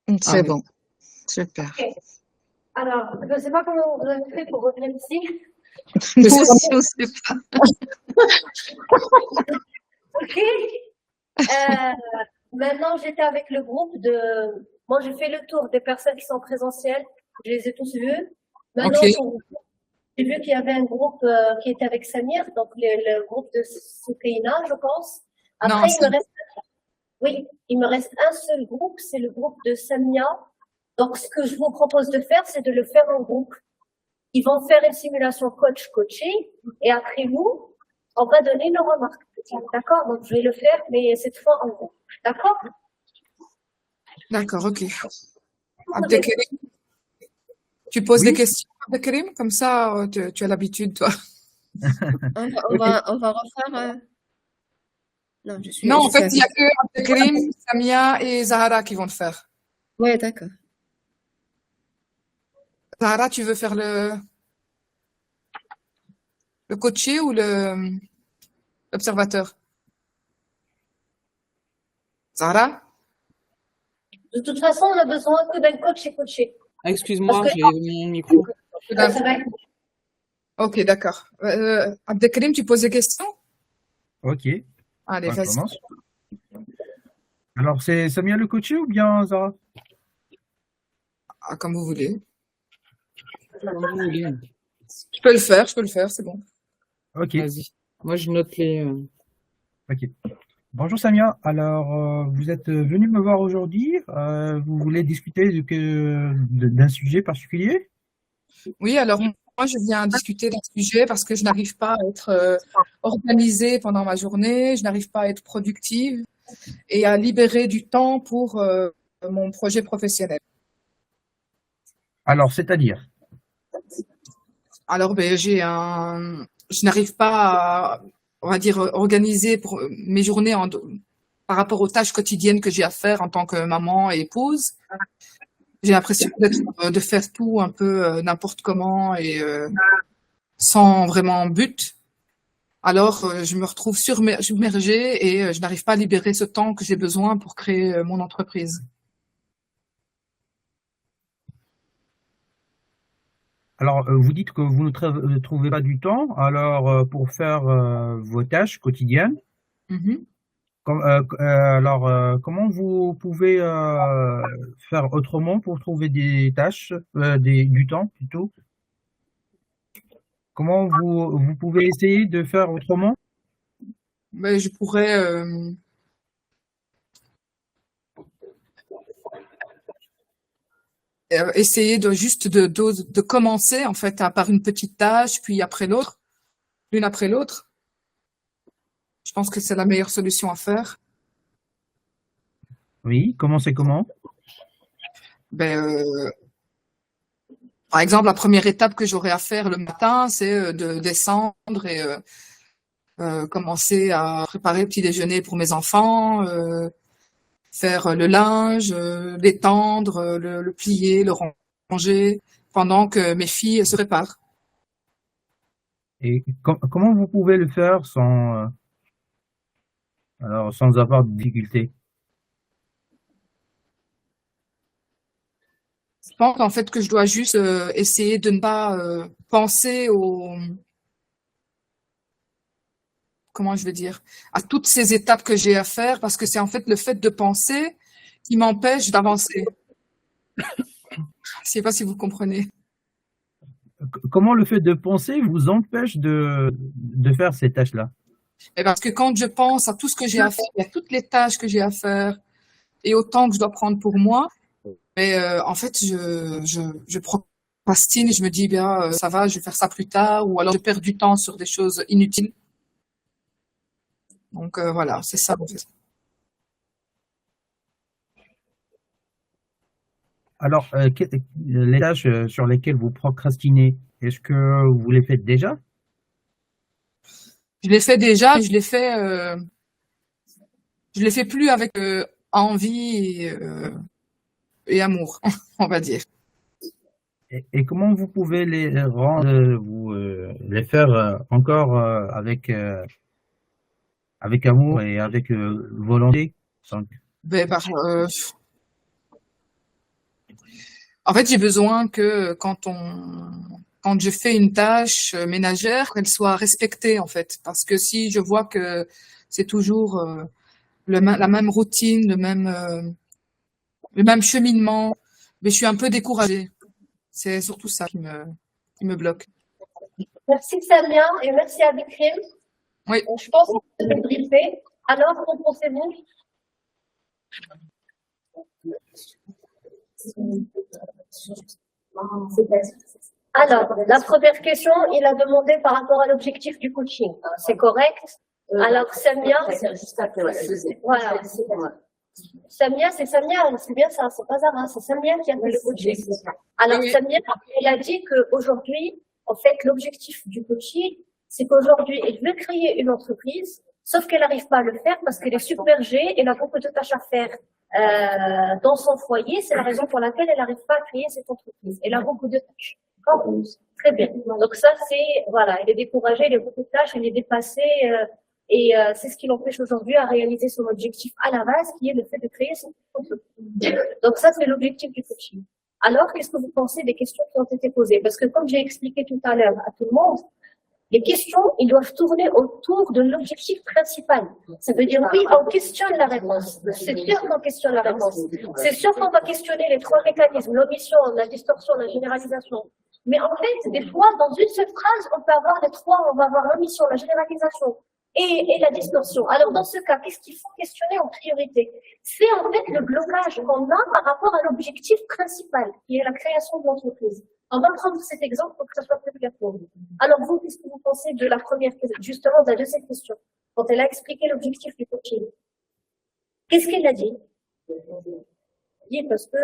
C'est Allez. bon, super. Ok. Alors, je ne sais pas comment vous avez fait pour revenir ici. Je Nous sais aussi, on sait pas. Ok. Euh, Maintenant, j'étais avec le groupe de. Moi, j'ai fait le tour des personnes qui sont présentielles. Je les ai tous vus. Ok. Maintenant, j'ai vu qu'il y avait un groupe qui était avec Samir, donc le groupe de Soukaina, je pense. Non, Après, il me reste, oui, il me reste un seul groupe, c'est le groupe de Samia. Donc, ce que je vous propose de faire, c'est de le faire en groupe. Ils vont faire une simulation coach-coaché et après vous, on va donner nos remarques. D'accord? Donc, je vais le faire, mais cette fois en groupe. D'accord? d'accord, ok. Vous écoutez. Abdelkrim, tu poses des Oui, questions, Abdelkrim, comme ça, tu as l'habitude, toi. On va refaire. Non, Non, en je suis fait, il n'y a avec. que Abdelkrim, Samia et Zahara qui vont le faire. Ouais, d'accord. Zahara, tu veux faire le coaché ou l'observateur? Zahara? De toute façon, on a besoin que d'un coach et coaché. ah, Parce excuse-moi, que j'ai mon micro. ça va être. Ok, d'accord. Abdelkrim, tu poses des questions? Ok, Allez, on vas-y. commence. Alors, c'est Samia le coaché ou bien Zara? Ah, comme vous voulez. Comme vous voulez. Je peux le faire, c'est bon. Ok, Vas-y. Moi, je note les. Ok. Bonjour Samia. Alors, vous êtes venu me voir aujourd'hui. Vous voulez discuter d'un sujet particulier? Oui, alors moi, je viens discuter d'un sujet parce que je n'arrive pas à être organisée pendant ma journée, je n'arrive pas à être productive et à libérer du temps pour mon projet professionnel. Alors, c'est-à-dire? Alors, ben, je n'arrive pas à, on va dire, organiser pour mes journées par rapport aux tâches quotidiennes que j'ai à faire en tant que maman et épouse. J'ai l'impression de faire tout un peu n'importe comment et sans vraiment but. Alors, je me retrouve submergée et je n'arrive pas à libérer ce temps que j'ai besoin pour créer mon entreprise. Alors, vous dites que vous ne trouvez pas du temps. Alors, pour faire vos tâches quotidiennes, Mhm. comment vous pouvez faire autrement pour trouver des tâches, du temps plutôt? Comment vous pouvez essayer de faire autrement? Mais je pourrais essayer de commencer en fait par une petite tâche, puis après l'autre, l'une après l'autre. Je pense que c'est la meilleure solution à faire. Oui, comment c'est comment? Ben, par exemple, la première étape que j'aurai à faire le matin, c'est de descendre et commencer à préparer le petit déjeuner pour mes enfants, faire le linge, l'étendre, le plier, le ranger, pendant que mes filles se préparent. Et comment vous pouvez le faire sans avoir de difficultés? Je pense en fait que je dois juste essayer de ne pas penser comment je vais dire, à toutes ces étapes que j'ai à faire, parce que c'est en fait le fait de penser qui m'empêche d'avancer. Je sais pas si vous comprenez. Comment le fait de penser vous empêche de faire ces tâches-là? Et parce que quand je pense à tout ce que j'ai à faire, à toutes les tâches que j'ai à faire et au temps que je dois prendre pour moi, mais en fait, je procrastine et je me dis, bien, ça va, je vais faire ça plus tard, ou alors je perds du temps sur des choses inutiles. Donc voilà, c'est ça en fait. Alors, les tâches sur lesquelles vous procrastinez, est-ce que vous les faites déjà? Je l'ai fait déjà, mais je l'ai fait plus avec envie et amour, on va dire. Et comment vous pouvez les rendre, les faire encore avec amour et avec volonté? Donc, Ben, En fait, j'ai besoin que quand je fais une tâche ménagère, qu'elle soit respectée, en fait. Parce que si je vois que c'est toujours la même routine, le même cheminement, mais je suis un peu découragée. C'est surtout ça qui me bloque. Merci Samia et merci à Bikrim. Oui. Je pense que c'est briefé. Alors, qu'en pensez-vous? Alors, la première question, il a demandé par rapport à l'objectif du coaching. C'est correct? Alors, Samia, voilà. Samia, c'est bien ça, c'est pas Zara, c'est Samia qui a fait le coaching. Alors, Oui. Samia, elle a dit qu'aujourd'hui, en fait, l'objectif du coaching, c'est qu'aujourd'hui, elle veut créer une entreprise, sauf qu'elle n'arrive pas à le faire parce qu'elle est submergée, elle a beaucoup de tâches à faire dans son foyer. C'est la raison pour laquelle elle n'arrive pas à créer cette entreprise. Elle a beaucoup de tâches. D'accord? Très bien. Donc ça, voilà, elle est découragée, elle a beaucoup de tâches, elle est dépassée, et c'est ce qui l'empêche aujourd'hui à réaliser son objectif à la base, qui est le fait de créer son entreprise. Donc ça, c'est l'objectif du coaching. Alors, qu'est-ce que vous pensez des questions qui ont été posées? Parce que comme j'ai expliqué tout à l'heure à tout le monde, les questions, ils doivent tourner autour de l'objectif principal. Ça veut dire, oui, on questionne la réponse. C'est sûr qu'on questionne la réponse. C'est sûr qu'on va questionner les trois mécanismes, l'omission, la distorsion, la généralisation. Mais en fait, des fois, dans une seule phrase, on peut avoir les trois, on va avoir l'omission, la généralisation et la distorsion. Alors, dans ce cas, qu'est-ce qu'il faut questionner en priorité? C'est en fait le blocage qu'on a par rapport à l'objectif principal, qui est la création de l'entreprise. On va prendre cet exemple pour que ça soit plus clair pour vous. Alors, vous, qu'est-ce que vous pensez de la première question, justement, de la deuxième question, quand elle a expliqué l'objectif du coaching? Qu'est-ce qu'elle a dit? dit parce que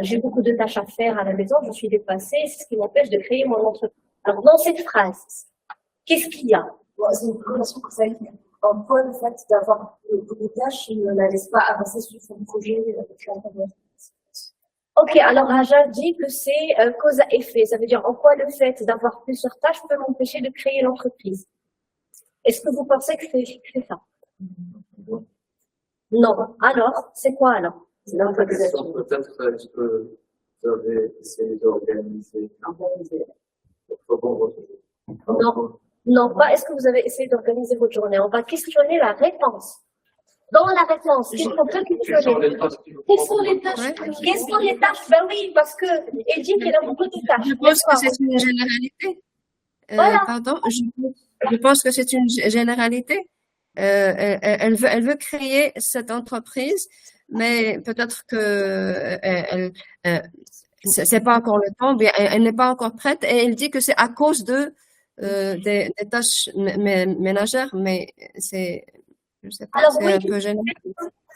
j'ai beaucoup de tâches à faire à la maison, je suis dépassée, c'est ce qui m'empêche de créer mon entreprise. Alors, dans cette phrase, qu'est-ce qu'il y a? C'est une formation que ça en quoi le fait d'avoir beaucoup de tâches, il ne la laisse pas avancer sur son projet avec la Ok, alors Raja dit que c'est cause à effet. Ça veut dire en quoi le fait d'avoir plusieurs tâches peut m'empêcher de créer l'entreprise. Est-ce que vous pensez que c'est ça? Non. Alors, c'est quoi alors? L'organisation, peut-être, est-ce que vous avez essayé d'organiser votre Non. Non, pas est-ce que vous avez essayé d'organiser votre journée. On va questionner la réponse. Dans la réponse, qu'est-ce qu'on peut questionner? Quelles sont les tâches? Quelles sont les tâches? Ben oui, parce que elle dit qu'elle a beaucoup de tâches. Je pense que c'est une généralité. Voilà. Pardon, je pense que c'est une généralité. Elle veut créer cette entreprise, mais peut-être que c'est pas encore le temps, bien, elle n'est pas encore prête, et elle dit que c'est à cause des tâches ménagères, mais je sais pas, Alors c'est oui, un peu général.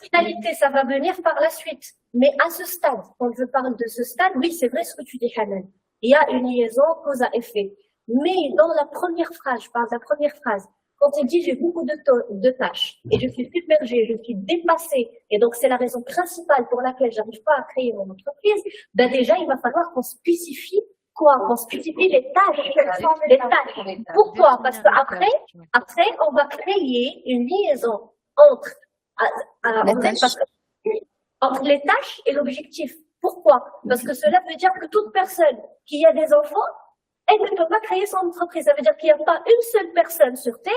finalité, ça va venir par la suite. Mais à ce stade, quand je parle de ce stade, oui, c'est vrai ce que tu dis, Hanan. Il y a une liaison cause à effet. Mais dans la première phrase, je parle de la première phrase, quand il dit j'ai beaucoup de tâches et je suis submergée, je suis dépassée, et donc c'est la raison principale pour laquelle j'arrive pas à créer mon entreprise, ben déjà il va falloir qu'on spécifie quoi? Qu'on spécifie les tâches. Les tâches. Pourquoi? Parce qu'après, on va créer une liaison entre entre les tâches et l'objectif. Pourquoi? Parce que cela veut dire que toute personne qui a des enfants, elle ne peut pas créer son entreprise. Ça veut dire qu'il n'y a pas une seule personne sur Terre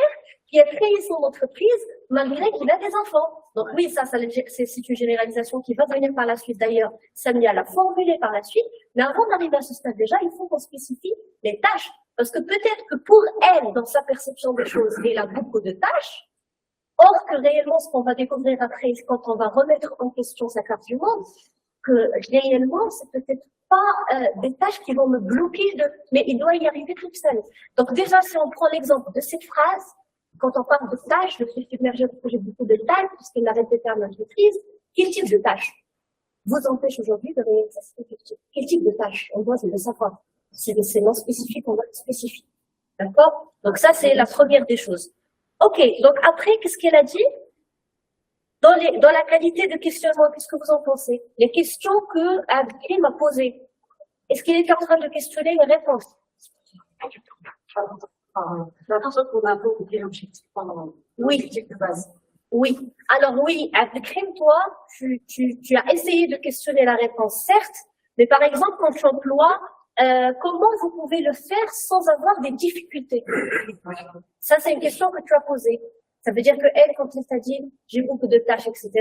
qui a créé son entreprise malgré qu'il a des enfants. Donc oui, c'est une généralisation qui va venir par la suite. D'ailleurs, Samia l'a formulée par la suite. Mais avant d'arriver à ce stade déjà, il faut qu'on spécifie les tâches. Parce que peut-être que pour elle, dans sa perception des choses, elle a beaucoup de tâches. Or que réellement, ce qu'on va découvrir après, quand on va remettre en question sa carte du monde, que réellement, c'est peut-être pas des tâches qui vont me bloquer mais il doit y arriver toute seule. Donc déjà, si on prend l'exemple de cette phrase, quand on parle de tâches, je suis submergée parce que j'ai beaucoup de tâches, puisqu'il l'a répété à l'entreprise, quel type de tâches vous empêche aujourd'hui de réaliser cet objectif? Quel type de tâches? On doit le savoir. C'est non spécifique, on doit le spécifier. D'accord? Donc ça, c'est la première des choses. Ok, donc après, qu'est-ce qu'elle a dit? Dans la qualité de questionnement, qu'est-ce que vous en pensez? Les questions que Abdelkrim m'a posées. Est-ce qu'il est en train de questionner une réponse? J'ai l'impression qu'on a un peu oublié l'objectif de base. Oui. Alors oui, Abdelkrim, toi, tu as essayé de questionner la réponse, certes, mais par exemple, quand tu emploies, comment vous pouvez le faire sans avoir des difficultés? Ça, c'est une question que tu as posée. Ça veut dire que elle, quand elle t'a dit, j'ai beaucoup de tâches, etc.,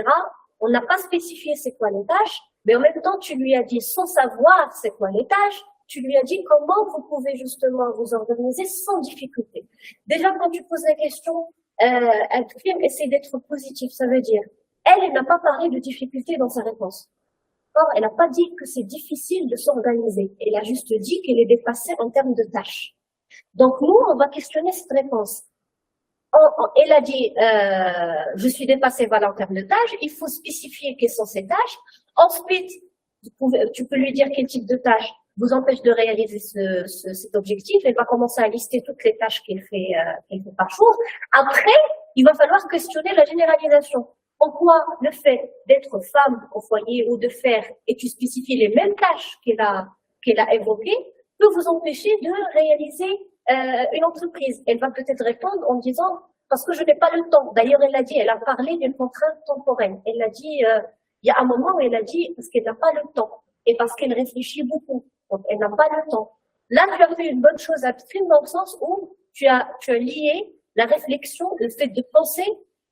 on n'a pas spécifié c'est quoi les tâches, mais en même temps, tu lui as dit, sans savoir c'est quoi les tâches, tu lui as dit comment vous pouvez justement vous organiser sans difficulté. Déjà, quand tu poses la question, Abdelkrim essaie d'être positif, ça veut dire, elle n'a pas parlé de difficulté dans sa réponse. Or, elle n'a pas dit que c'est difficile de s'organiser. Elle a juste dit qu'elle est dépassée en termes de tâches. Donc, nous, on va questionner cette réponse. Elle a dit, je suis dépassée, voilà, en termes de tâches. Il faut spécifier quelles sont ces tâches. Ensuite, tu peux lui dire quel type de tâche vous empêche de réaliser cet objectif. Elle va commencer à lister toutes les tâches qu'elle fait par jour. Après, il va falloir questionner la généralisation. En quoi le fait d'être femme au foyer ou de faire, et tu spécifies les mêmes tâches qu'elle a évoquées, peut vous empêcher de réaliser une entreprise. Elle va peut-être répondre en disant, parce que je n'ai pas le temps. D'ailleurs, elle a dit, elle a parlé d'une contrainte temporelle. Elle a dit, il y a un moment où elle a dit, parce qu'elle n'a pas le temps. Et parce qu'elle réfléchit beaucoup. Donc, elle n'a pas le temps. Là, tu as fait une bonne chose Abdelkrim dans le sens où tu as lié la réflexion, le fait de penser,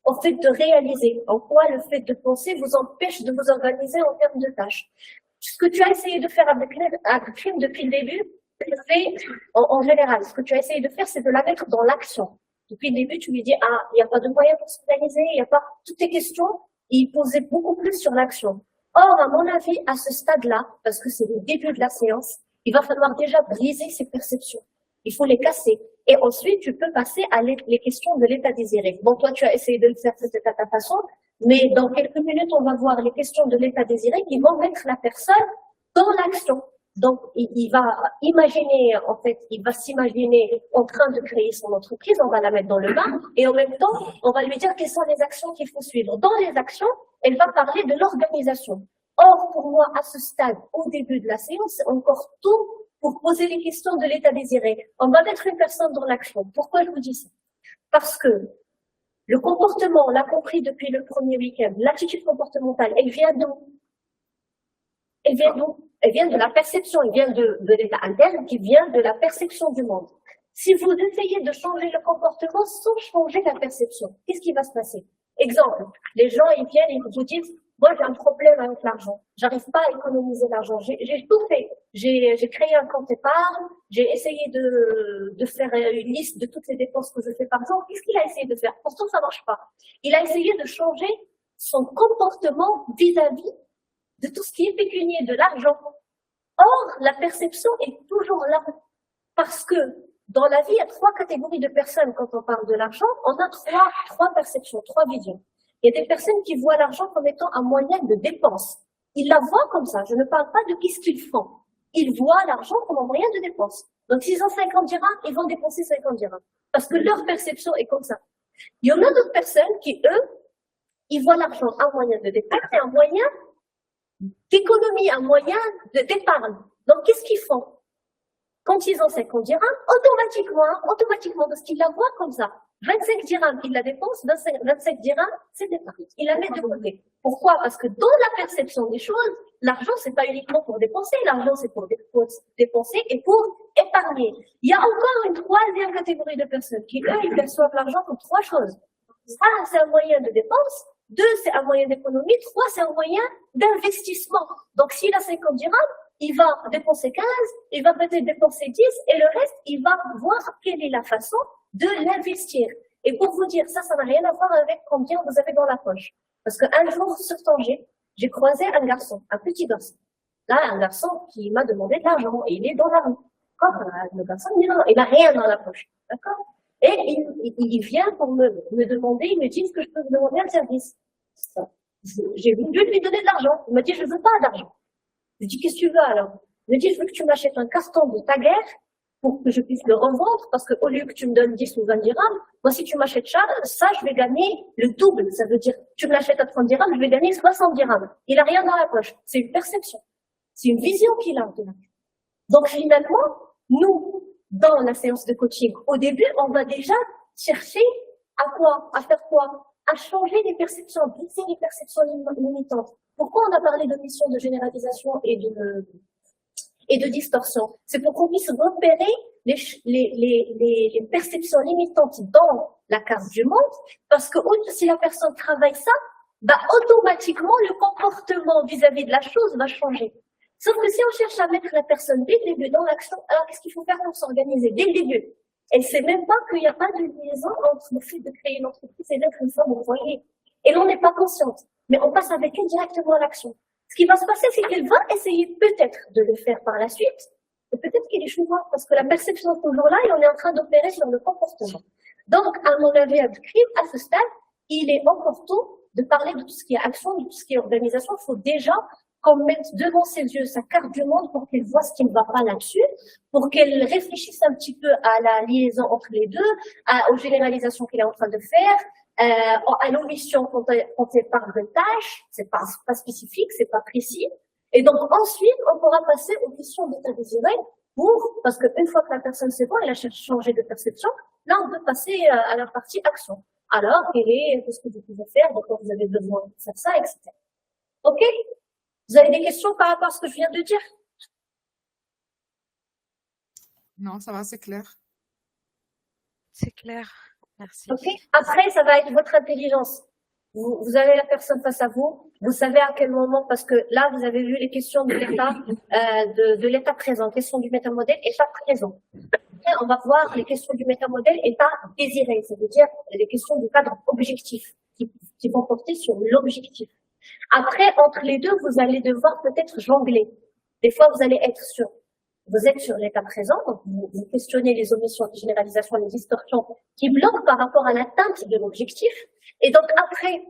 au fait de réaliser. En quoi le fait de penser vous empêche de vous organiser en termes de tâches. Ce que tu as essayé de faire avec Abdelkrim depuis le début, c'est en général, ce que tu as essayé de faire, c'est de la mettre dans l'action. Depuis le début, tu lui dis, ah, il n'y a pas de moyen pour s'organiser, il n'y a pas toutes tes questions, il posait beaucoup plus sur l'action. Or, à mon avis, à ce stade-là, parce que c'est le début de la séance, il va falloir déjà briser ces perceptions. Il faut les casser. Et ensuite, tu peux passer à les questions de l'état désiré. Bon, toi, tu as essayé de le faire à ta façon, mais dans quelques minutes, on va voir les questions de l'état désiré qui vont mettre la personne dans l'action. Donc, il va imaginer, en fait, il va s'imaginer en train de créer son entreprise, on va la mettre dans le bain, et en même temps, on va lui dire quelles sont les actions qu'il faut suivre. Dans les actions, elle va parler de l'organisation. Or, pour moi, à ce stade, au début de la séance, c'est encore tôt pour poser les questions de l'état désiré. On va mettre une personne dans l'action. Pourquoi je vous dis ça? Parce que le comportement, on l'a compris depuis le premier week-end, l'attitude comportementale, elle vient d'où? Elle vient d'où? Elle vient de la perception, elle vient de l'état interne qui vient de la perception du monde. Si vous essayez de changer le comportement sans changer la perception, qu'est-ce qui va se passer? Exemple, les gens, ils viennent et vous disent, moi, j'ai un problème avec l'argent. J'arrive pas à économiser l'argent. J'ai tout fait. J'ai créé un compte épargne. J'ai essayé de faire une liste de toutes les dépenses que je fais par jour. Qu'est-ce qu'il a essayé de faire? Pourtant, ça marche pas. Il a essayé de changer son comportement vis-à-vis de tout ce qui est pécunier, de l'argent. Or, la perception est toujours là. Parce que dans la vie, il y a trois catégories de personnes quand on parle de l'argent. On a trois perceptions, trois visions. Il y a des personnes qui voient l'argent comme étant un moyen de dépense. Ils la voient comme ça. Je ne parle pas de qu'est-ce qu'ils font. Ils voient l'argent comme un moyen de dépense. Donc, s'ils ont 50 dirhams, ils vont dépenser 50 dirhams. Parce que leur perception est comme ça. Il y en a d'autres personnes qui, eux, ils voient l'argent un moyen de dépense et un moyen d'économie, un moyen d'épargne. Donc, qu'est-ce qu'ils font? Quand ils ont 50 dirhams, automatiquement, parce qu'ils la voient comme ça. 25 dirhams, il la dépense, 25 dirhams, c'est d'épargne. Il la met de côté. Pourquoi? Parce que dans la perception des choses, l'argent, c'est pas uniquement pour dépenser, l'argent, c'est pour dépenser et pour épargner. Il y a encore une troisième catégorie de personnes qui, eux, ils perçoivent l'argent comme trois choses. Un, c'est un moyen de dépense. Deux, c'est un moyen d'économie. Trois, c'est un moyen d'investissement. Donc, s'il a 50 dirhams, il va dépenser 15, il va peut-être dépenser 10, et le reste, il va voir quelle est la façon de l'investir. Et pour vous dire, ça n'a rien à voir avec combien vous avez dans la poche. Parce qu'un jour, sur Tanger, j'ai croisé un garçon, un petit garçon. Là, un garçon qui m'a demandé de l'argent, et il est dans la rue. Le garçon, il n'a rien dans la poche. D'accord? Et il vient pour me demander, il me dit, est-ce que je peux vous demander un service? J'ai voulu lui donner de l'argent. Il m'a dit, je veux pas d'argent. Je dis, qu'est-ce que tu veux alors? Il me dit, je veux que tu m'achètes un carton de ta guerre pour que je puisse le revendre, parce que au lieu que tu me donnes 10 ou 20 dirhams, moi, si tu m'achètes ça, je vais gagner le double. Ça veut dire, tu me l'achètes à 30 dirhams, je vais gagner 60 dirhams. Il a rien dans la poche. C'est une perception. C'est une vision qu'il a. Donc, finalement, nous, dans la séance de coaching, au début, on va déjà chercher à quoi? À faire quoi? à changer les perceptions, briser les perceptions limitantes. Pourquoi on a parlé de mission de généralisation et de distorsion? C'est pour qu'on puisse repérer les perceptions limitantes dans la carte du monde, parce que si la personne travaille ça, bah, automatiquement, le comportement vis-à-vis de la chose va changer. Sauf que si on cherche à mettre la personne dès le début dans l'action, alors qu'est-ce qu'il faut faire pour s'organiser dès le début? Elle sait même pas qu'il n'y a pas de liaison entre le fait de créer une entreprise et d'être une femme envoyée. Et l'on n'est pas consciente. Mais on passe avec elle directement à l'action. Ce qui va se passer, c'est qu'elle va essayer peut-être de le faire par la suite, et peut-être qu'il échouera, parce que la perception est toujours là et on est en train d'opérer sur le comportement. Donc, à mon avis, à ce stade, il est important de parler de tout ce qui est action, de tout ce qui est organisation. Il faut déjà qu'on mette devant ses yeux sa carte du monde pour qu'elle voit ce qui ne va pas là-dessus, pour qu'elle réfléchisse un petit peu à la liaison entre les deux, aux généralisations qu'elle est en train de faire, à l'omission quand elle parle de tâches, c'est pas spécifique, c'est pas précis. Et donc ensuite, on pourra passer aux questions d'état désiré parce qu'une fois que la personne c'est bon, elle a changé de perception, là on peut passer à la partie action. Alors, qu'est-ce que vous pouvez faire, de quoi vous avez besoin de faire ça, etc. Ok? Vous avez des questions par rapport à ce que je viens de dire? Non, ça va, c'est clair. C'est clair. Merci. Ok. Après, ça va être votre intelligence. Vous avez la personne face à vous. Vous savez à quel moment, parce que là, vous avez vu les questions de l'état, de l'état présent, question du métamodèle, état présent. Après, on va voir les questions du métamodèle, état désiré. Ça veut dire les questions du cadre objectif, qui vont porter sur l'objectif. Après, entre les deux, vous allez devoir peut-être jongler. Des fois, vous êtes sur l'état présent, donc vous questionnez les omissions, les généralisations, les distorsions qui bloquent par rapport à l'atteinte de l'objectif. Et donc après,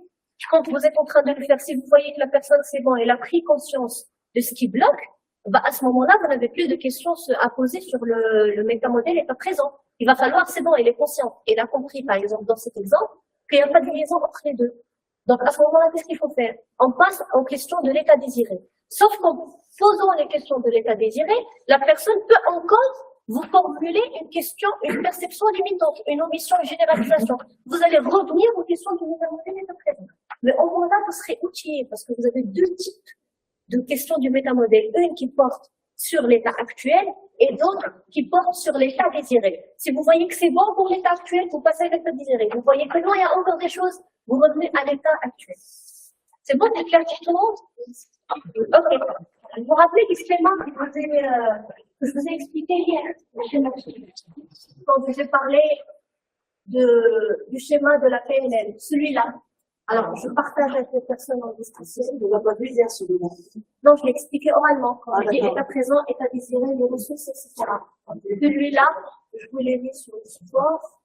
quand vous êtes en train de le faire, si vous voyez que la personne, c'est bon, elle a pris conscience de ce qui bloque, bah, à ce moment-là, vous n'avez plus de questions à poser sur le métamodèle état présent. Il va falloir, c'est bon, elle est consciente. Elle a compris, par exemple, dans cet exemple, qu'il n'y a pas de liaison entre les deux. Donc, à ce moment-là, qu'est-ce qu'il faut faire? On passe aux questions de l'état désiré. Sauf qu'en posant les questions de l'état désiré, la personne peut encore vous formuler une question, une perception limitante, une omission, une généralisation. Vous allez revenir aux questions du métamodèle état présent. Mais au moins là, vous serez outillé parce que vous avez deux types de questions du métamodèle. Une qui porte sur l'état actuel et d'autres qui portent sur l'état désiré. Si vous voyez que c'est bon pour l'état actuel, vous passez à l'état désiré. Vous voyez que non, il y a encore des choses, vous revenez à l'état actuel. C'est bon, c'est clair pour tout le monde? Ok. Vous vous rappelez du schéma que je vous ai expliqué hier? Quand je vous ai parlé du schéma de la PNL, celui-là. Alors, je partage avec les personnes en distanciel. On va pas plus dire celui-là. Non, je l'ai expliqué oralement. Quand je dis état présent, état désiré, les ressources, etc. Celui-là, je vous l'ai mis sur le support.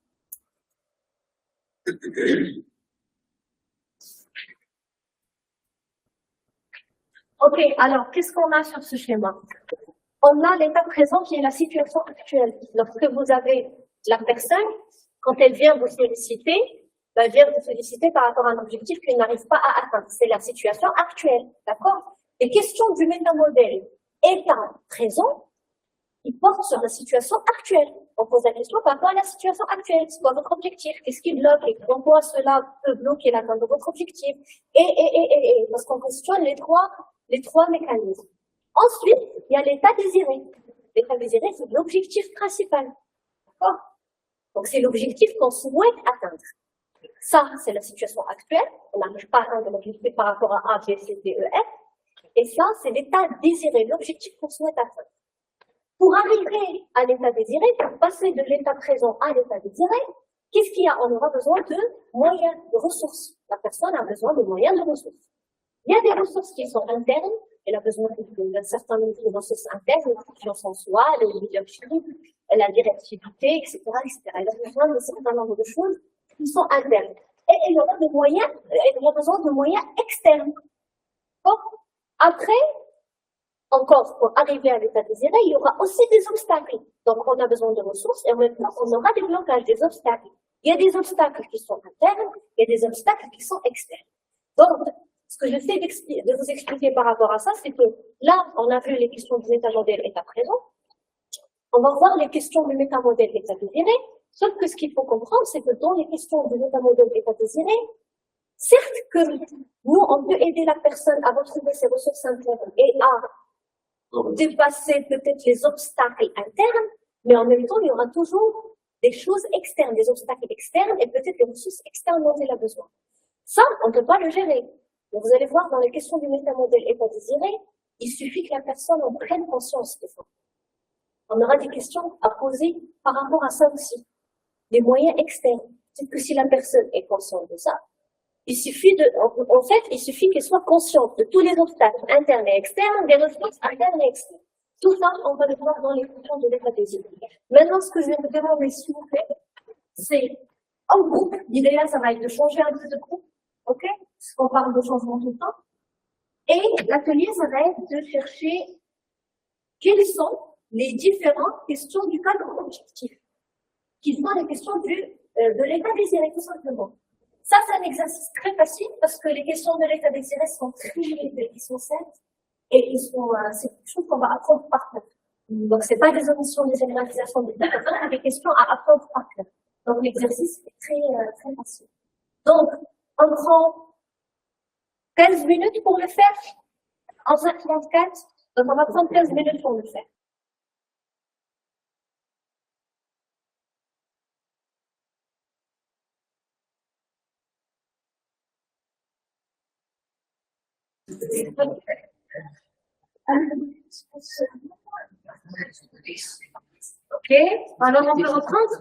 Ok, alors, qu'est-ce qu'on a sur ce schéma? On a l'état présent qui est la situation actuelle. Lorsque vous avez la personne, quand elle vient vous solliciter, elle vient vous solliciter par rapport à un objectif qu'elle n'arrive pas à atteindre. C'est la situation actuelle, d'accord? Les questions du métamodèle état présent, ils portent sur la situation actuelle. On pose la question par rapport à la situation actuelle. C'est quoi votre objectif? Qu'est-ce qui bloque? Et en quoi cela peut bloquer l'atteinte de votre objectif? Et parce qu'on questionne les trois mécanismes. Ensuite, il y a l'état désiré. L'état désiré, c'est l'objectif principal. D'accord? Donc, c'est l'objectif qu'on souhaite atteindre. Ça, c'est la situation actuelle. On n'arrive pas à atteindre l'objectif par rapport à A, B, C, D, E, F. Et ça, c'est l'état désiré, l'objectif qu'on souhaite atteindre. Pour arriver à l'état désiré, pour passer de l'état présent à l'état désiré, qu'est-ce qu'il y a? On aura besoin de moyens, de ressources. La personne a besoin de moyens, de ressources. Il y a des ressources qui sont internes. Elle a besoin d'un certain nombre de ressources internes, la confiance en soi, le leadership, la directivité, etc., etc. Elle a besoin d'un certain nombre de choses qui sont internes. Et elle aura besoin de moyens externes. Bon. Après, encore, pour arriver à l'état désiré, il y aura aussi des obstacles. Donc, on a besoin de ressources et en même temps, on aura des blocages, des obstacles. Il y a des obstacles qui sont internes, il y a des obstacles qui sont externes. Donc, ce que j'essaie de vous expliquer par rapport à ça, c'est que là, on a vu les questions du métamodèle état présent. On va voir les questions du métamodèle état désiré. Sauf que ce qu'il faut comprendre, c'est que dans les questions du métamodèle état désiré, Certes que nous, on peut aider la personne à retrouver ses ressources internes et à dépasser peut-être les obstacles internes, mais en même temps, il y aura toujours des choses externes, des obstacles externes et peut-être des ressources externes dont il a besoin. Ça, on ne peut pas le gérer. Donc, vous allez voir dans les questions du métamodèle état désiré, il suffit que la personne en prenne conscience des fois. On aura des questions à poser par rapport à ça aussi. Les moyens externes. C'est que si la personne est consciente de ça, il suffit il suffit qu'elle soit consciente de tous les obstacles internes et externes, des ressources internes et externes. Tout ça, on va le voir dans les questions de l'état désiré. Maintenant, ce que je vais vous demander, s'il vous plaît, c'est en groupe. L'idéal, ça va être de changer un peu de groupe. OK? Parce qu'on parle de changement tout le temps. Et l'atelier, ça va être de chercher quelles sont les différentes questions du cadre objectif, qui sont les questions de l'état désiré, tout simplement. Ça, c'est un exercice très facile parce que les questions de l'état désiré sont très limitées, ils sont simples et c'est quelque chose qu'on va apprendre par cœur. Donc, c'est pas des omissions, des généralisations, mais des questions à apprendre par cœur. Donc, l'exercice est très facile. Donc, on prend 15 minutes pour le faire. 11h34. Donc, on va prendre 15 minutes pour le faire. Ok, alors on peut reprendre.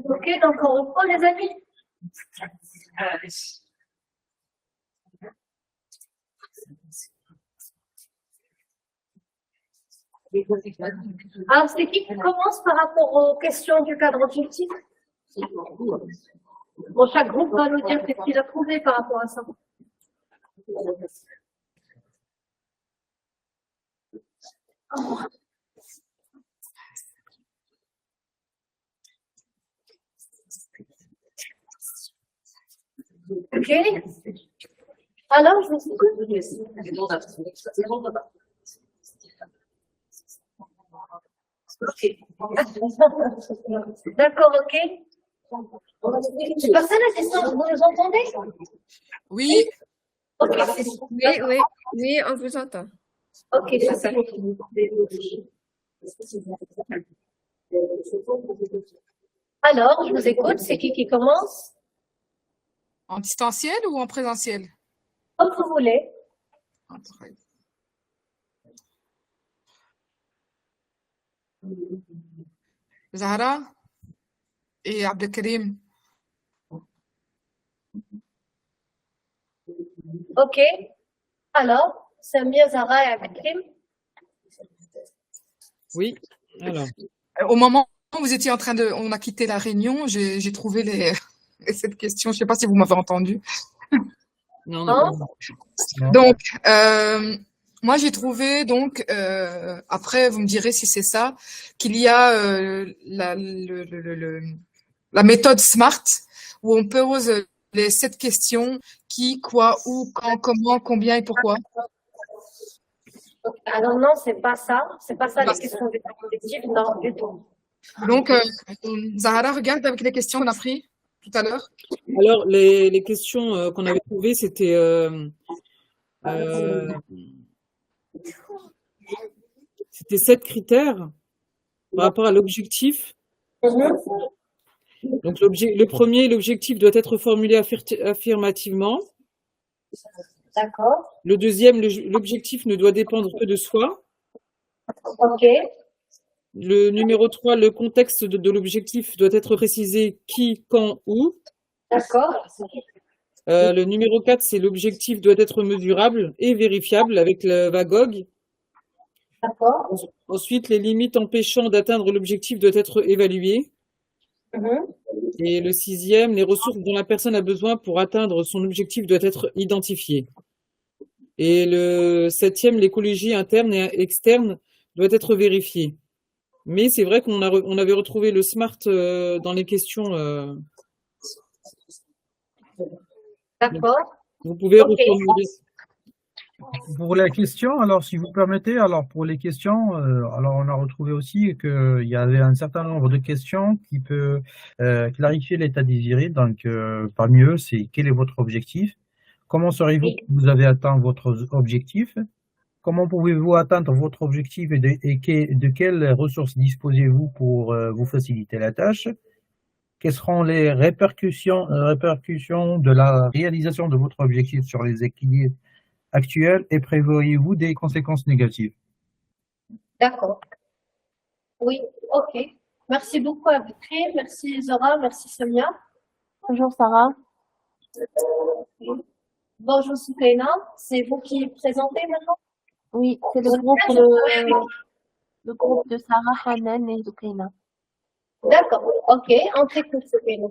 Ok, donc on reprend les amis. Alors, c'est qui commence par rapport aux questions du cadre objectif? Bon, chaque groupe va nous dire ce qu'il a trouvé par rapport à ça. Ok. Alors, je vous ok. D'accord, ok. Personne à distance, vous nous entendez? Oui, Ok. Oui, on vous entend. Ok, super. Alors, je vous écoute, c'est qui commence? en distanciel ou en présentiel? Comme vous voulez. Zahra et Abdelkarim. Ok. Alors, Samia, Zahra et Abdelkrim. Oui, alors. Au moment où vous étiez en train on a quitté la réunion, j'ai trouvé cette question. Je ne sais pas si vous m'avez entendu. Non, Non. Non. Donc, moi, j'ai trouvé, donc, après, vous me direz si c'est ça, qu'il y a la méthode SMART, où on pose les 7 questions, qui, quoi, où, quand, comment, combien et pourquoi. Alors non, c'est pas ça. C'est pas ça les questions des objectifs, non, du tout. Donc, Zahara, regarde avec les questions qu'on a prises tout à l'heure. Alors, les questions qu'on avait trouvées, c'était C'était 7 critères par rapport à l'objectif. Mhm. Donc, le premier, l'objectif doit être formulé affirmativement. D'accord. Le deuxième, l'objectif ne doit dépendre que de soi. Ok. Le numéro 3, le contexte de l'objectif doit être précisé qui, quand, où. D'accord. Le numéro 4, c'est l'objectif doit être mesurable et vérifiable avec le VAGOG. D'accord. Ensuite, les limites empêchant d'atteindre l'objectif doivent être évaluées. Mhm. Et le 6e, les ressources dont la personne a besoin pour atteindre son objectif doivent être identifiées. Et le 7e, l'écologie interne et externe doit être vérifiée. Mais c'est vrai qu'on avait retrouvé le SMART dans les questions. D'accord. Vous pouvez Ok. reformuler. Pour les questions, alors si vous permettez, alors pour les questions, alors on a retrouvé aussi qu'il y avait un certain nombre de questions qui peut clarifier l'état désiré. Donc parmi eux, c'est quel est votre objectif? Comment saurez-vous que vous avez atteint votre objectif? Comment pouvez-vous atteindre votre objectif et de quelles ressources disposez-vous pour vous faciliter la tâche? Quelles seront les répercussions de la réalisation de votre objectif sur les équilibres actuels et prévoyez-vous des conséquences négatives? D'accord. Oui. Ok. Merci beaucoup, Abikri. Merci, Zora. Merci, Samia. Bonjour Sarah. Bonjour, Soukaina. C'est vous qui présentez maintenant? Oui, c'est le groupe de Sarah, Hanan et Zukaina. D'accord. Ok. On t'écoute, Soukaina.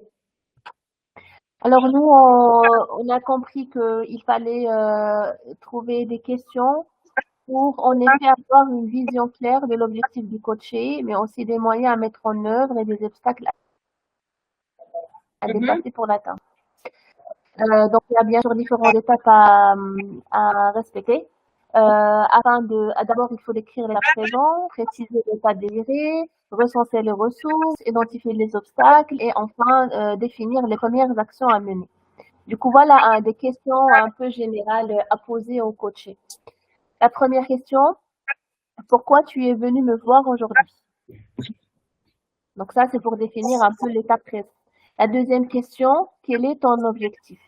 Alors nous, on a compris qu'il fallait trouver des questions pour en effet avoir une vision claire de l'objectif du coaché, mais aussi des moyens à mettre en œuvre et des obstacles à dépasser pour l'atteindre. Donc il y a bien sûr différentes étapes à respecter. D'abord, il faut décrire l'état présent, préciser l'état désiré, recenser les ressources, identifier les obstacles et enfin définir les premières actions à mener. Du coup, voilà des questions un peu générales à poser au coaché. La première question, pourquoi tu es venu me voir aujourd'hui? Donc ça, c'est pour définir un peu l'état présent. La deuxième question, quel est ton objectif?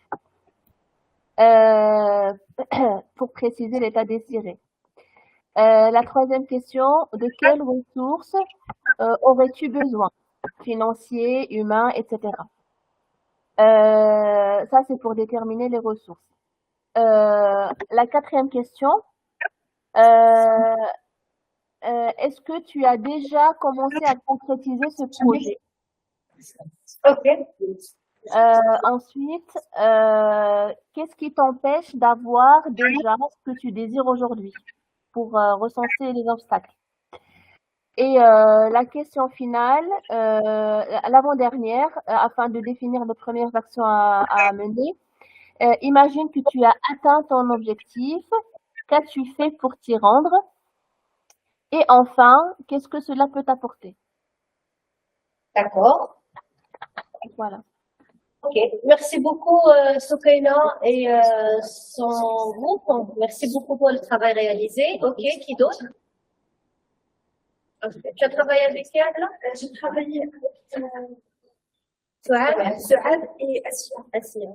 Pour préciser l'état désiré. La troisième question, de quelles ressources aurais-tu besoin? Financiers, humains, etc. Ça, c'est pour déterminer les ressources. La quatrième question, est-ce que tu as déjà commencé à concrétiser ce projet? Ok. Ensuite, qu'est-ce qui t'empêche d'avoir déjà ce que tu désires aujourd'hui pour recenser les obstacles? Et la question finale, l'avant-dernière, afin de définir les premières actions à mener, imagine que tu as atteint ton objectif, qu'as-tu fait pour t'y rendre? Et enfin, qu'est-ce que cela peut t'apporter? D'accord. Voilà. Ok. Merci beaucoup, Soukaina et son groupe. Merci beaucoup pour le travail réalisé. Ok. Qui d'autre? Tu as travaillé avec elle, là? J'ai travaillé avec Souad? Souad et Assia. Assia.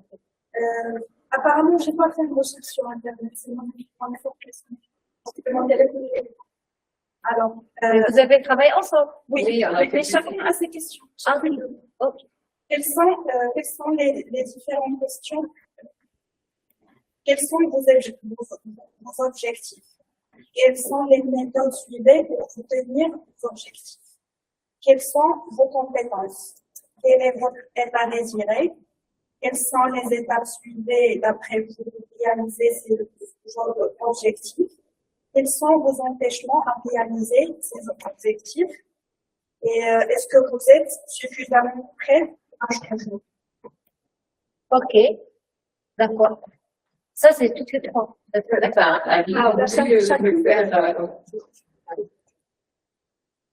Apparemment, j'ai pas fait de recherche sur Internet. C'est mon première question. Alors, Vous avez travaillé ensemble? oui, mais chacun a ses questions. Ah, ok. Quelles sont les différentes questions? Quels sont vos objectifs? Quelles sont les méthodes suivies pour obtenir vos objectifs? Quelles sont vos compétences? Quel est votre état désiré? Quelles sont les étapes suivies d'après vous réaliser ces objectifs? Quels sont vos empêchements à réaliser ces objectifs? Et est-ce que vous êtes suffisamment prêt à changer? Ok. D'accord. Ça, c'est toutes les trois.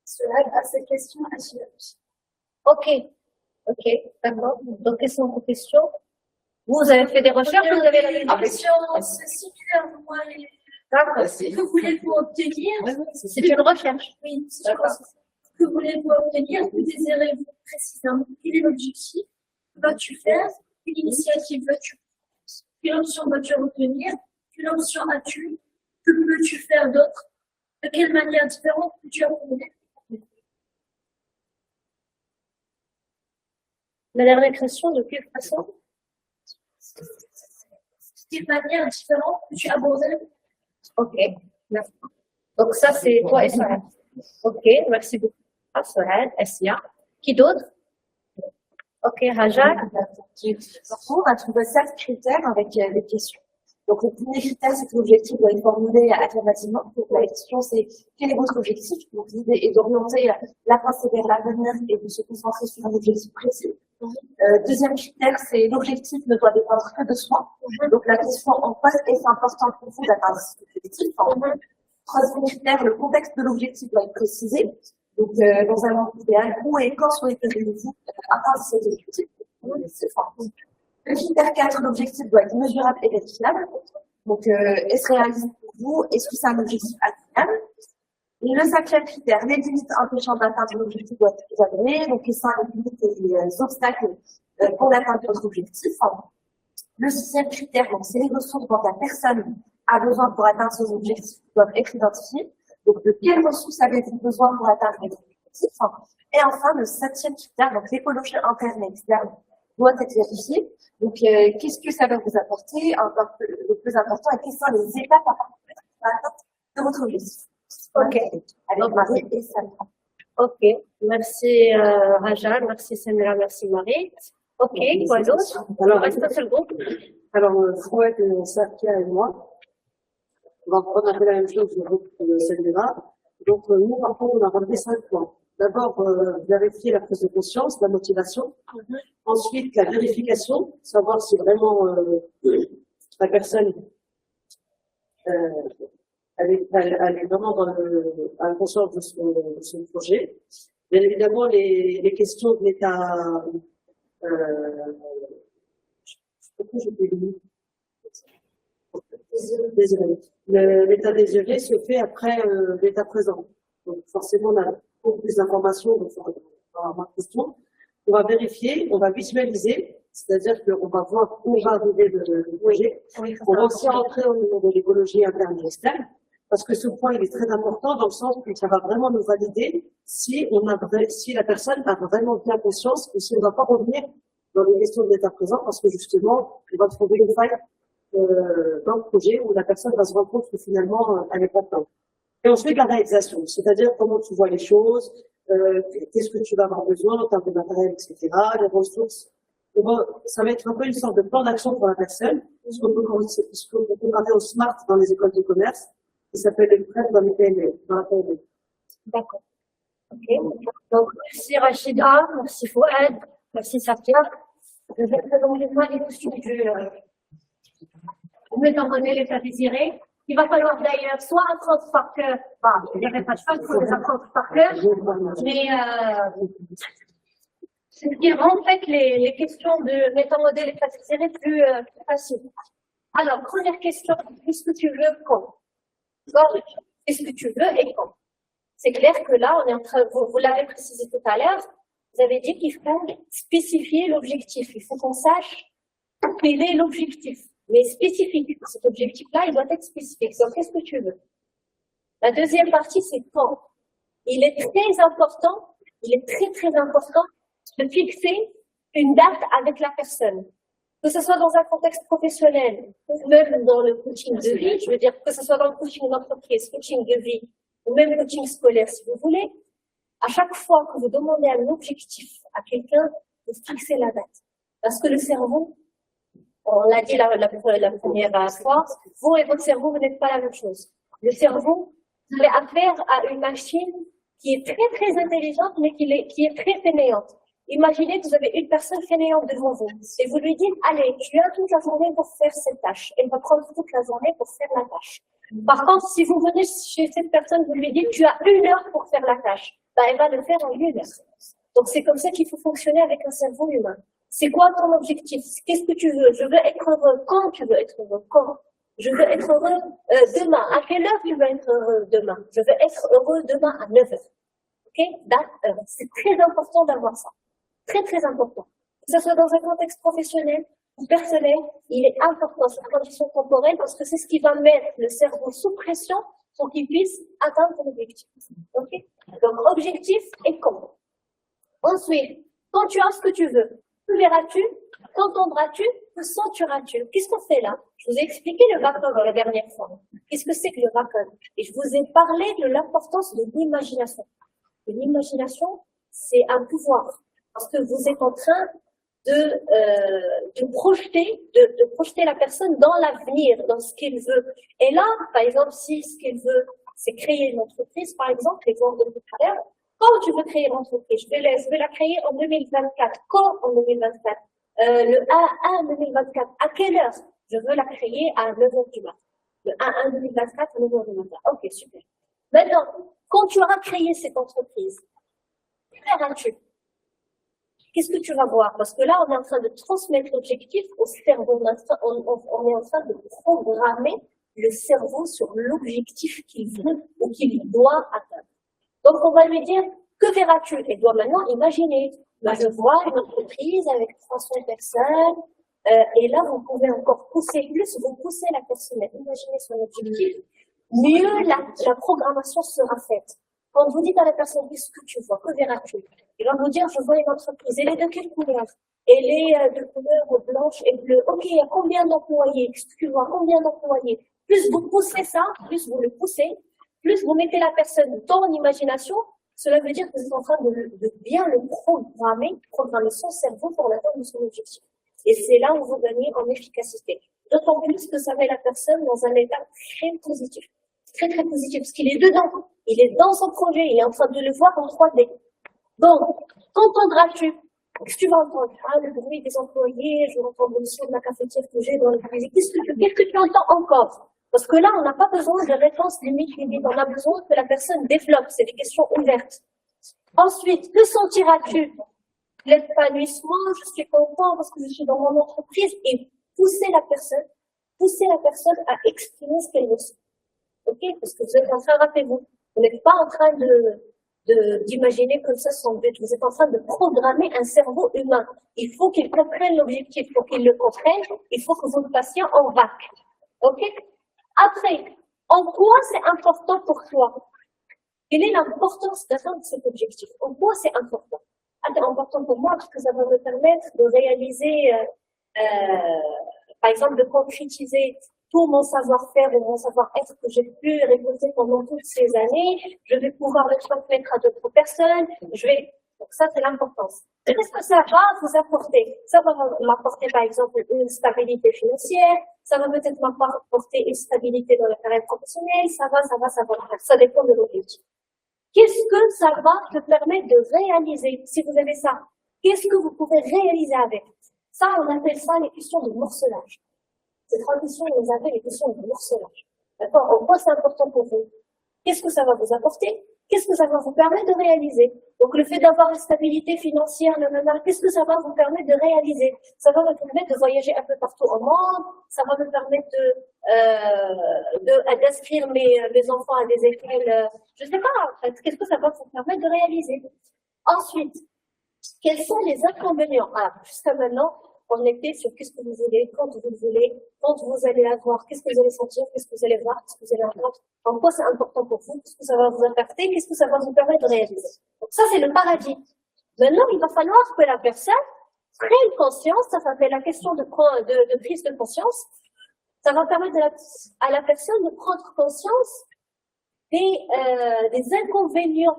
Cela a ces questions à suivre. Ok. Ok. D'accord. Donc, quelles sont vos questions? Vous avez fait des recherches, vous avez la même question? C'est super, moi, D'accord. Que voulez-vous obtenir? C'est une recherche. Oui, d'accord. Que voulez-vous obtenir? Que désirez-vous précisément? Quel est l'objectif? Que vas-tu faire? Quelle initiative veux-tu prendre? Quelle option vas-tu retenir? Quelle option as-tu? Que peux-tu faire d'autre? De quelle manière différente peux-tu apprendre? La dernière question, de quelle façon? De quelle manière différente peux-tu aborder? Ok, merci. Donc ça, c'est toi et Soraya. Ok, merci beaucoup. Soraya, Essia. Qui d'autre? Ok, Raja. On va trouver 7 critères avec des questions. Donc, le premier critère, c'est que l'objectif doit être formulé affirmativement. Donc, la question, c'est quel est votre objectif? Donc, l'idée est d'orienter la pensée vers l'avenir et de se concentrer sur un objectif précis. Deuxième critère, c'est l'objectif ne doit dépendre que de soi. Donc, la question en quoi est-ce important pour vous d'atteindre cet objectif? Troisième critère, le contexte de l'objectif doit être précisé. Donc, dans un monde idéal, où et quand souhaiteriez-vous atteindre cet objectif? Le critère 4, l'objectif doit être mesurable et vérifiable. Donc, est-ce réaliste pour vous? Est-ce que c'est un objectif atteignable? Et le cinquième critère, les limites empêchant d'atteindre l'objectif doivent être examinées. Donc, quelles sont les limites et les obstacles pour l'atteinte de votre objectif? Le sixième critère, donc, c'est les ressources dont la personne a besoin pour atteindre son objectif qui doivent être identifiées. Donc, de quelles ressources avez-vous besoin pour atteindre votre objectif? Et enfin, le septième critère, donc l'écologie interne et externe, doit être vérifiée. Donc, qu'est-ce que ça va vous apporter? Le plus important, et quelles sont les étapes à partir de votre objectif? Ok. Avec Marie et Samira. Ok. Merci Raja, merci Samira, merci Marie. Ok, quoi d'autre? Alors, reste un seul groupe. Alors, Fouad, Safia et moi, on va prendre un peu la même chose du groupe de Samira. Donc, nous, par contre, on a relevé 5 points. D'abord, vérifier la prise de conscience, la motivation. Ensuite, la vérification, savoir si vraiment la personne elle est vraiment à la conscience de son projet. Bien évidemment, les questions de l'état l'état désiré se fait après l'état présent. Donc forcément, on a beaucoup plus d'informations, donc on va avoir une question. On va vérifier, on va visualiser, c'est-à-dire qu'on va voir où va arriver le projet. On va aussi rentrer au niveau de l'écologie interne et externe, parce que ce point il est très important dans le sens que ça va vraiment nous valider si la personne a vraiment bien conscience et si on ne va pas revenir dans les questions de l'état présent, parce que justement, on va trouver une faille dans le projet où la personne va se rendre compte que finalement, elle n'est pas prête. Et ensuite, la réalisation, c'est-à-dire comment tu vois les choses, qu'est-ce que tu vas avoir besoin en termes de matériel, etc., les ressources. Ça va être un peu une sorte de plan d'action pour la personne, ce qu'on peut regarder au SMART dans les écoles de commerce, qui s'appelle le prêt dans les PME, dans la PME. D'accord. Ok. Donc, merci Rachida, merci Fouad, merci Safia. Je vais présenter moi les questions du mettant en donné l'état désiré. Il va falloir d'ailleurs soit apprendre par cœur, je ne dirais pas de choix, il faut les apprendre par cœur, mais ce qui rend en fait les questions de métamodèle et facilité plus faciles. Alors, première question, qu'est-ce que tu veux quand? Qu'est-ce que tu veux et quand? C'est clair que là, on est en train, vous l'avez précisé tout à l'heure, vous avez dit qu'il faut spécifier l'objectif. Il faut qu'on sache quel est l'objectif, mais spécifique. Cet objectif-là, il doit être spécifique. Donc, qu'est-ce que tu veux? La deuxième partie, c'est quand. Il est très important de fixer une date avec la personne. Que ce soit dans un contexte professionnel, ou même dans le coaching de vie, je veux dire que ce soit dans le coaching d'entreprise, coaching de vie, ou même coaching scolaire, si vous voulez, à chaque fois que vous demandez un objectif à quelqu'un, vous fixez la date. Parce que le cerveau, on l'a dit la première fois, vous et votre cerveau, vous n'êtes pas la même chose. Le cerveau, vous avez affaire à une machine qui est très très intelligente, mais qui est très fainéante. Imaginez que vous avez une personne fainéante devant vous et vous lui dites, allez, tu as toute la journée pour faire cette tâche. Elle va prendre toute la journée pour faire la tâche. Par contre, si vous venez chez cette personne, vous lui dites, tu as 1 heure pour faire la tâche. Ben, elle va le faire en 1 heure. Donc, c'est comme ça qu'il faut fonctionner avec un cerveau humain. C'est quoi ton objectif? Qu'est-ce que tu veux? Je veux être heureux. Quand tu veux être heureux? Quand? je veux être heureux demain. À quelle heure tu veux être heureux demain? Je veux être heureux demain à 9 heures. Ok? C'est très important d'avoir ça. Très, très important. Que ce soit dans un contexte professionnel ou personnel, il est important, cette condition temporelle, parce que c'est ce qui va mettre le cerveau sous pression pour qu'il puisse atteindre son objectif. Ok? Donc, objectif et quand. Ensuite, quand tu as ce que tu veux, que verras-tu, qu'entendras-tu, que sentiras-tu? Qu'est-ce qu'on fait là? Je vous ai expliqué le VACOM la dernière fois. Qu'est-ce que c'est que le VACOM? Et je vous ai parlé de l'importance de l'imagination. L'imagination, c'est un pouvoir. Parce que vous êtes en train de projeter la personne dans l'avenir, dans ce qu'elle veut. Et là, par exemple, si ce qu'elle veut, c'est créer une entreprise, par exemple, l'exemple de tout à l'heure, quand tu veux créer une entreprise, je vais la créer en 2024. Quand en 2024? Le 1-1 2024. À quelle heure? Je veux la créer à 9h du matin. Le 1-1 2024 à 9h du matin. Ok, super. Maintenant, quand tu auras créé cette entreprise, que verras-tu? Qu'est-ce que tu vas voir? Parce que là, on est en train de transmettre l'objectif au cerveau. On est en train de programmer le cerveau sur l'objectif qu'il veut ou qu'il doit atteindre. Donc, on va lui dire, que verras-tu? Elle doit maintenant imaginer. Là, je vois une entreprise avec 300 personnes. Et là, vous pouvez encore pousser plus, vous poussez la personne à imaginer son objectif. Mieux la programmation sera faite. Quand vous dites à la personne, qu'est-ce que tu vois? Que verras-tu? Il va vous dire, je vois une entreprise. Elle est de quelle couleur? Elle est de couleur blanche et bleue. Ok, il y a combien d'employés? Qu'est-ce que tu vois? Combien d'employés? Plus vous poussez ça, plus vous le poussez, plus vous mettez la personne dans l'imagination, cela veut dire que vous êtes en train de bien le programmer son cerveau pour l'atteindre de son objectif. Et c'est là où vous gagnez en efficacité. D'autant plus que ça met la personne dans un état très positif. Très, très positif, parce qu'il est dedans. Il est dans son projet, il est en train de le voir en 3D. Donc, qu'entendras-tu? Qu'est-ce que tu vas entendre? Ah, le bruit des employés, je vais entendre le son de la cafetière que j'ai dans le cuisine. Qu'est-ce que tu entends encore? Parce que là, on n'a pas besoin de réponses limites. On a besoin que la personne développe. C'est des questions ouvertes. Ensuite, que sentiras-tu? L'épanouissement, je suis content parce que je suis dans mon entreprise, et pousser la personne à exprimer ce qu'elle ressent. Ok? Parce que vous êtes en train, rappelez-vous, vous n'êtes pas en train d'imaginer comme ça son but. Vous êtes en train de programmer un cerveau humain. Il faut qu'il comprenne l'objectif. Pour qu'il le comprenne, il faut que vous le passiez en VAC. Ok? Après, en quoi c'est important pour toi? Quelle est l'importance d'atteindre cet objectif? En quoi c'est important? C'est important pour moi parce que ça va me permettre de réaliser, par exemple, de concrétiser tout mon savoir-faire ou mon savoir-être que j'ai pu récolter pendant toutes ces années. Je vais pouvoir le transmettre à d'autres personnes. Donc ça, c'est l'importance. Qu'est-ce que ça va vous apporter? Ça va m'apporter, par exemple, une stabilité financière. Ça va peut-être m'apporter une stabilité dans la carrière professionnelle. Ça va. Ça dépend de l'objectif. Qu'est-ce que ça va te permettre de réaliser si vous avez ça? Qu'est-ce que vous pouvez réaliser avec? Ça, on appelle ça les questions de morcelage. Ces 3 questions, on les appelle les questions de morcelage. D'accord? En quoi c'est important pour vous? Qu'est-ce que ça va vous apporter? Qu'est-ce que ça va vous permettre de réaliser? Donc, le fait d'avoir une stabilité financière, qu'est-ce que ça va vous permettre de réaliser? Ça va me permettre de voyager un peu partout au monde. Ça va me permettre d'inscrire mes enfants à des écoles, je sais pas, en fait. Qu'est-ce que ça va vous permettre de réaliser? Ensuite, quels sont les inconvénients? Jusqu'à maintenant, on était sur qu'est-ce que vous voulez, quand vous voulez, quand vous allez la voir, qu'est-ce que vous allez sentir, qu'est-ce que vous allez voir, qu'est-ce que vous allez entendre, en quoi c'est important pour vous, qu'est-ce que ça va vous impacter, qu'est-ce que ça va vous permettre de réaliser. Donc ça, c'est le paradis. Maintenant, il va falloir que la personne prenne conscience, ça s'appelle la question de prise de conscience, ça va permettre à la personne de prendre conscience des inconvénients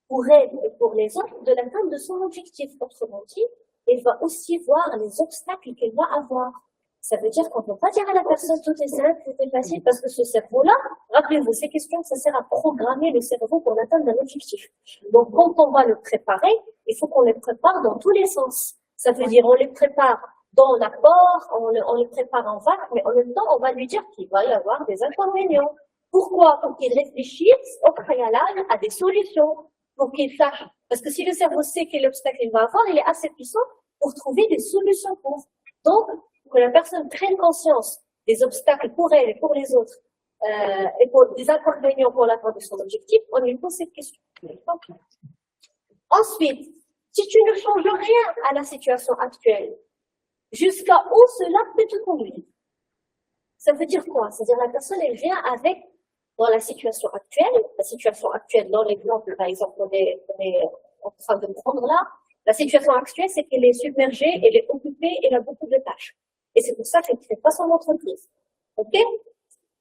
pour elle et pour les autres de l'atteinte de son objectif. Autrement dit, elle va aussi voir les obstacles qu'elle va avoir. Ça veut dire qu'on ne peut pas dire à la personne tout est simple, tout est facile, parce que ce cerveau-là, rappelez-vous, ces questions, ça sert à programmer le cerveau pour l'atteinte d'un objectif. Donc, quand on va le préparer, il faut qu'on les prépare dans tous les sens. Ça veut dire, on les prépare dans l'apport, on les prépare en vague, mais en même temps, on va lui dire qu'il va y avoir des inconvénients. Pourquoi? Pour qu'il réfléchisse au préalable à des solutions, pour qu'il sache. Parce que si le cerveau sait quel obstacle il va avoir, il est assez puissant pour trouver des solutions pour. Donc, que la personne prenne conscience des obstacles pour elle et pour les autres, et pour des inconvénients pour l'atteinte de son objectif, on lui pose cette question. Ensuite, si tu ne changes rien à la situation actuelle, jusqu'à où cela peut te conduire? Ça veut dire quoi? C'est-à-dire la personne, elle vient avec, dans la situation actuelle, dans l'exemple, par exemple, on est en train de prendre là, la situation actuelle, c'est qu'elle est submergée, elle est occupée, elle a beaucoup de tâches. Et c'est pour ça qu'elle ne crée pas son entreprise. OK?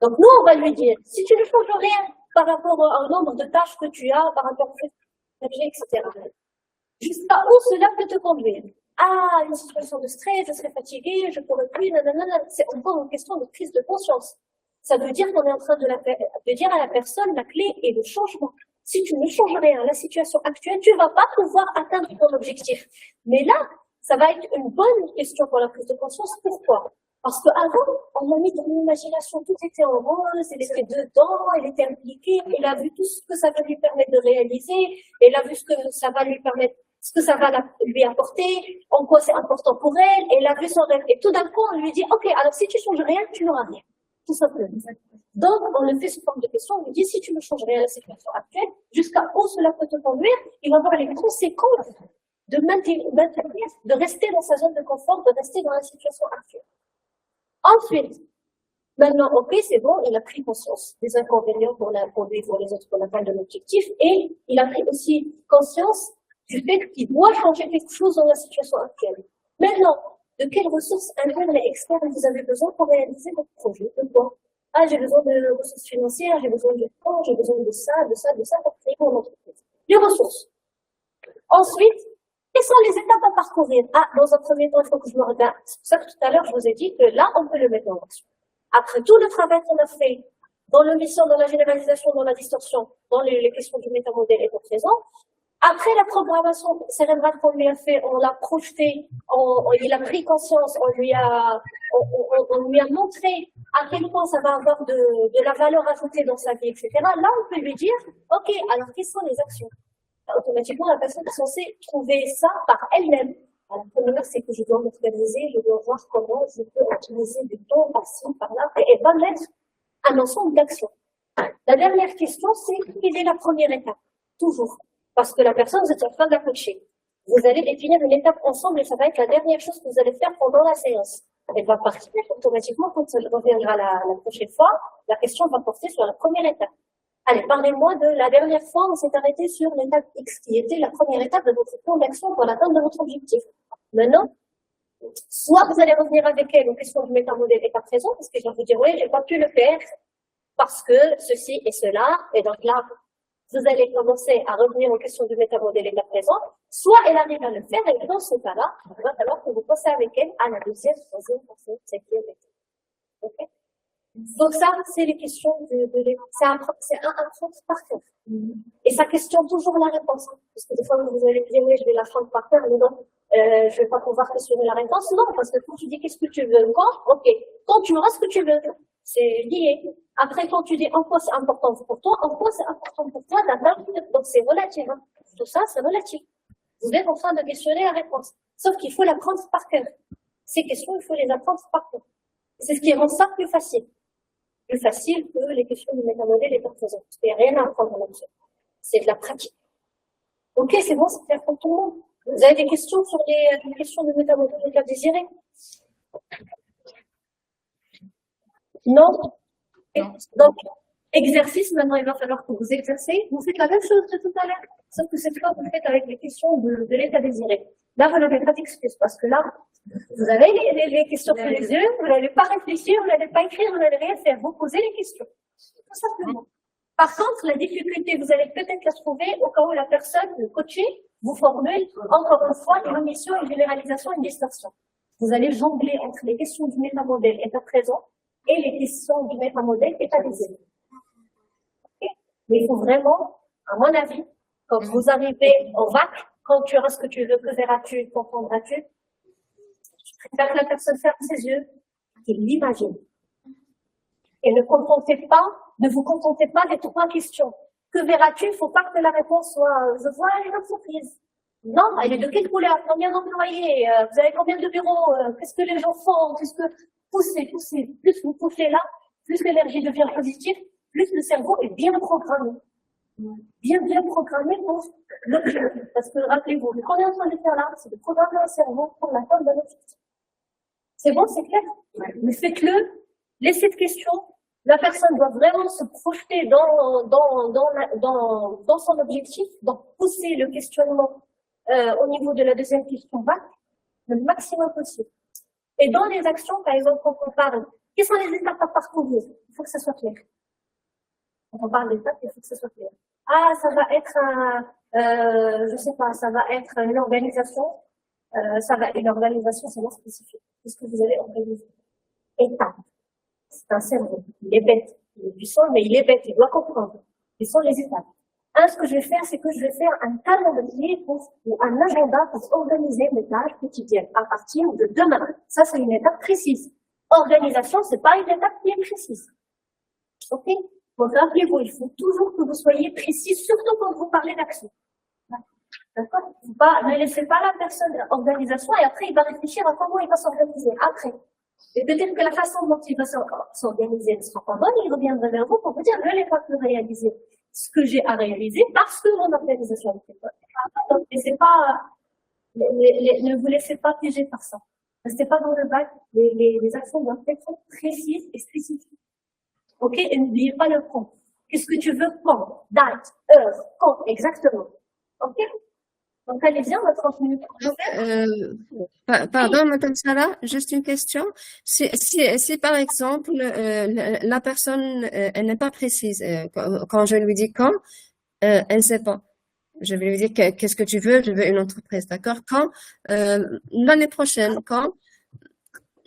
Donc nous, on va lui dire, si tu ne changes rien par rapport au nombre de tâches que tu as, par rapport au fait etc. Jusqu'à où cela peut te conduire? Ah, une situation de stress, je serais fatiguée, je pourrais plus, nanana. C'est encore une question de prise de conscience. Ça veut dire qu'on est en train de dire à la personne, la clé est le changement. Si tu ne changes rien à la situation actuelle, tu vas pas pouvoir atteindre ton objectif. Mais là, ça va être une bonne question pour la prise de conscience. Pourquoi? Parce qu'avant, on l'a mis dans l'imagination, tout était en rose, elle était dedans, elle était impliquée, elle a vu tout ce que ça va lui permettre de réaliser, elle a vu ce que ça va lui permettre, ce que ça va lui apporter, en quoi c'est important pour elle, elle a vu son rêve. Et tout d'un coup, on lui dit, OK, alors si tu changes rien, tu n'auras rien. Tout simplement. Donc, on le fait sous forme de question, on lui dit, si tu ne changes rien à la situation actuelle, jusqu'à où cela peut te conduire, il va voir les conséquences de maintenir, de rester dans sa zone de confort, de rester dans la situation actuelle. Ensuite, maintenant, OK, c'est bon, il a pris conscience des inconvénients pour lui, pour les autres, pour l'atteinte de l'objectif, et il a pris aussi conscience du fait qu'il doit changer quelque chose dans la situation actuelle. Maintenant, de quelles ressources internes et externes vous avez besoin pour réaliser votre projet? De quoi? Ah, j'ai besoin de ressources financières, j'ai besoin de temps, j'ai besoin de ça pour créer mon entreprise. Les ressources. Ensuite, quelles sont les étapes à parcourir? Ah, dans un premier temps, il faut que je me regarde. C'est pour ça que tout à l'heure, je vous ai dit que là, on peut le mettre en action. Après tout le travail qu'on a fait dans l'omission, dans la généralisation, dans la distorsion, dans les questions du métamodèle et de présent, après la programmation cérébrale qu'on lui a fait, on l'a projeté, il a pris conscience, on lui a montré à quel point ça va avoir de la valeur ajoutée dans sa vie, etc. Là, on peut lui dire, OK, alors quelles sont les actions? Automatiquement, la personne est censée trouver ça par elle-même. La première, c'est que je dois m'organiser, je dois voir comment je peux utiliser du temps par-ci, par-là, et elle va mettre un ensemble d'actions. La dernière question, c'est quelle est la première étape? Toujours. Parce que la personne, vous êtes en train de la coacher. Vous allez définir une étape ensemble et ça va être la dernière chose que vous allez faire pendant la séance. Elle va partir automatiquement quand elle reviendra la prochaine fois. La question va porter sur la première étape. Allez, parlez-moi de la dernière fois où on s'est arrêté sur l'étape X, qui était la première étape de votre plan d'action pour l'atteinte de votre objectif. Maintenant, soit vous allez revenir avec elle aux questions du métamodèle état présent, parce que je vais vous dire, oui, j'ai pas pu le faire parce que ceci et cela, et donc là, vous allez commencer à revenir aux questions du métamodèle état présent, soit elle arrive à le faire, et dans ce cas-là, il va falloir que vous passez avec elle à la deuxième, troisième, quatrième, cinquième étape. OK? Donc ça, c'est les questions c'est un apprendre par cœur. Et ça questionne toujours la réponse. Parce que des fois, vous allez dire, oui, je vais l'apprendre par cœur, mais non, je vais pas pouvoir questionner la réponse. Non, parce que quand tu dis qu'est-ce que tu veux, OK. Quand tu auras ce que tu veux, c'est lié. Après, quand tu dis en quoi c'est important pour toi, en quoi c'est important pour toi d'atteindre, donc c'est relatif. Hein. Tout ça, c'est relatif. Vous êtes en train de questionner la réponse. Sauf qu'il faut l'apprendre par cœur. Ces questions, il faut les apprendre par cœur. C'est ce qui rend ça plus facile. Plus facile que les questions du métamodèle et de présent. Il n'y a rien à apprendre là-dessus. C'est de la pratique. OK, c'est bon, c'est clair pour tout le monde. Vous avez des questions sur les questions du métamodèle et de désiré? Non? Donc, exercice, maintenant il va falloir que vous exercez. Vous faites la même chose que tout à l'heure, sauf que cette fois vous faites avec les questions de l'état désiré. Là, vous n'avez pas d'excuse parce que là, vous avez les questions sous les yeux, vous n'allez pas réfléchir, vous n'allez pas écrire, vous n'allez rien faire. Vous posez les questions. Tout simplement. Par contre, la difficulté, vous allez peut-être la trouver au cas où la personne, le coaché, vous formule encore une fois une omission, une généralisation, une distorsion. Vous allez jongler entre les questions du métamodèle état présent et les questions du métamodèle état désiré. Okay. Mais il faut vraiment, à mon avis, quand vous arrivez au VAC, quand tu auras ce que tu veux, que verras-tu, comprendras-tu, je préfère que la personne ferme ses yeux, qu'il l'imagine. Et ne vous contentez pas des 3 questions. Que verras-tu? Il ne faut pas que la réponse soit, je vois une entreprise. Non, elle est de quelle couleur? Combien d'employés? Vous avez combien de bureaux? Qu'est-ce que les gens font? poussez. Plus vous poussez là, plus l'énergie devient positive, plus le cerveau est bien programmé. Bien programmé pour l'objectif. Parce que rappelez-vous, ce qu'on est en train de faire là, c'est de programmer le cerveau pour l'atteinte d'un objectif. C'est bon, c'est clair? Mais faites-le, laissez de questions. La personne doit vraiment se projeter dans son objectif, donc pousser le questionnement au niveau de la deuxième question bac, le maximum possible. Et dans les actions, par exemple, quand on parle, quelles sont les étapes à parcourir? Il faut que ça soit clair. Quand on parle d'étapes, il faut que ça soit clair. Ah, ça va être je sais pas, ça va être une organisation. Une organisation, c'est moins spécifique. Qu'est-ce que vous allez organiser? Étapes. C'est un cerveau. Il est bête. Il est puissant, mais il est bête. Il doit comprendre. Quelles sont les étapes? Ce que je vais faire, c'est que je vais faire un calendrier ou un agenda pour organiser mes tâches quotidiennes à partir de demain. Ça, c'est une étape précise. Organisation, c'est pas une étape qui est précise. Ok? Donc, rappelez-vous, il faut toujours que vous soyez précis, surtout quand vous parlez d'action. D'accord? Ne laissez pas la personne organisation et après, il va réfléchir à comment il va s'organiser après. Et peut-être que la façon dont il va s'organiser ne sera pas bonne, il reviendra vers vous pour vous dire, je n'ai pas pu réaliser ce que j'ai à réaliser parce que mon organisation n'était pas bonne. Donc, ne vous laissez pas piéger par ça. Restez pas dans le bac. Les actions doivent être précises et spécifiques. Ok? Et n'oubliez pas le quand. Qu'est-ce que tu veux quand? Date, heure, quand, exactement. Ok? Donc, allez-y, on a 30 minutes. Pardon, Madame Sarah, juste une question. Si par exemple, la personne, elle n'est pas précise, quand je lui dis quand, elle ne sait pas. Je vais lui dire qu'est-ce que tu veux? Je veux une entreprise, d'accord? Quand? L'année prochaine, quand?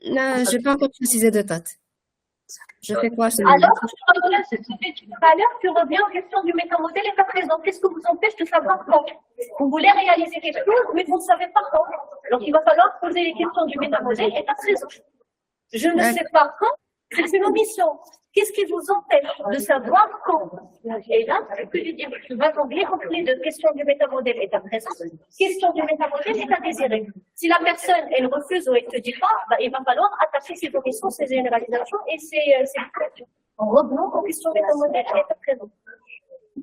Je n'ai pas encore précisé de date. Je fais quoi? Alors, tout à l'heure, tu reviens aux questions du métamodèle et à présent. Qu'est-ce que vous empêche de savoir quand? Vous voulez réaliser quelque chose, mais vous ne savez pas quand. Donc, il va falloir poser les questions du métamodèle et à présent. Je ne sais pas quand, c'est une omission. Qu'est-ce qui vous empêche de savoir quand? Et là, ce que je dis, tu vas jongler entre les deux. Question du métamodèle est à présent. Question du métamodèle est à désirer. Si la personne, elle refuse ou elle te dit pas, il va falloir attacher ses omissions, ses généralisations et ses questions. En revenant aux questions métamodèle est à présent.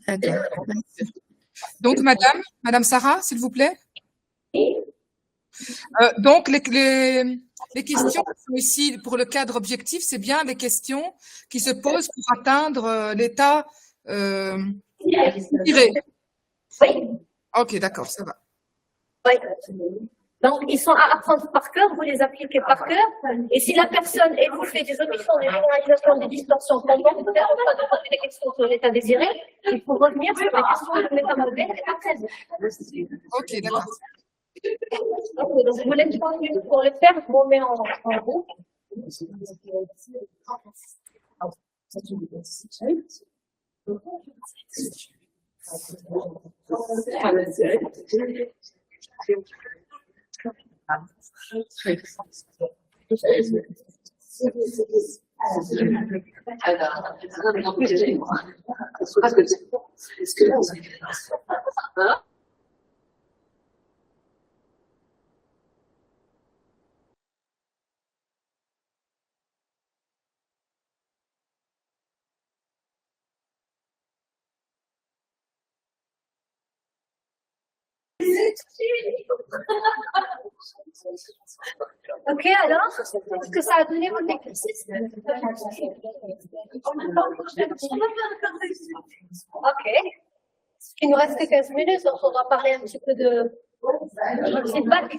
D'accord. Donc, Madame Sarah, s'il vous plaît. Donc, les questions qui sont ici pour le cadre objectif, c'est bien les questions qui se posent pour atteindre l'état tiré. Oui. Ok, d'accord, ça va. Oui. Donc, ils sont à apprendre par cœur, vous les appliquez par cœur. Et si la personne, elle vous fait des omissions, des généralisations, des distorsions, pendant vous faire de poser des questions sur l'état désiré, il faut revenir sur les questions de métamodèle et à présent. Ok, d'accord. Donc, je vous laisse 3 minutes pour le faire, je vous mets en groupe. Ok, alors, est-ce que ça a donné votre exercice? Ok. Il nous reste que 15 minutes, donc on va parler un petit peu de feedback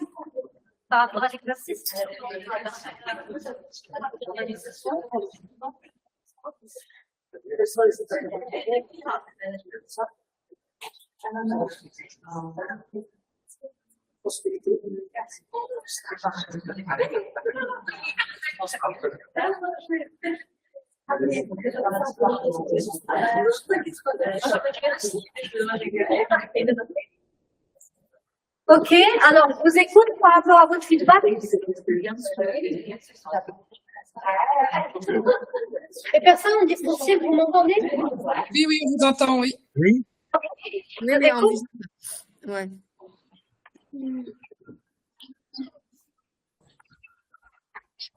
par rapport à l'exercice. Ok, alors je vous écoute par rapport à votre feedback. Les personnes en distanciel, vous m'entendez? Oui, oui, on vous entend, oui. Oui. Oui, ouais.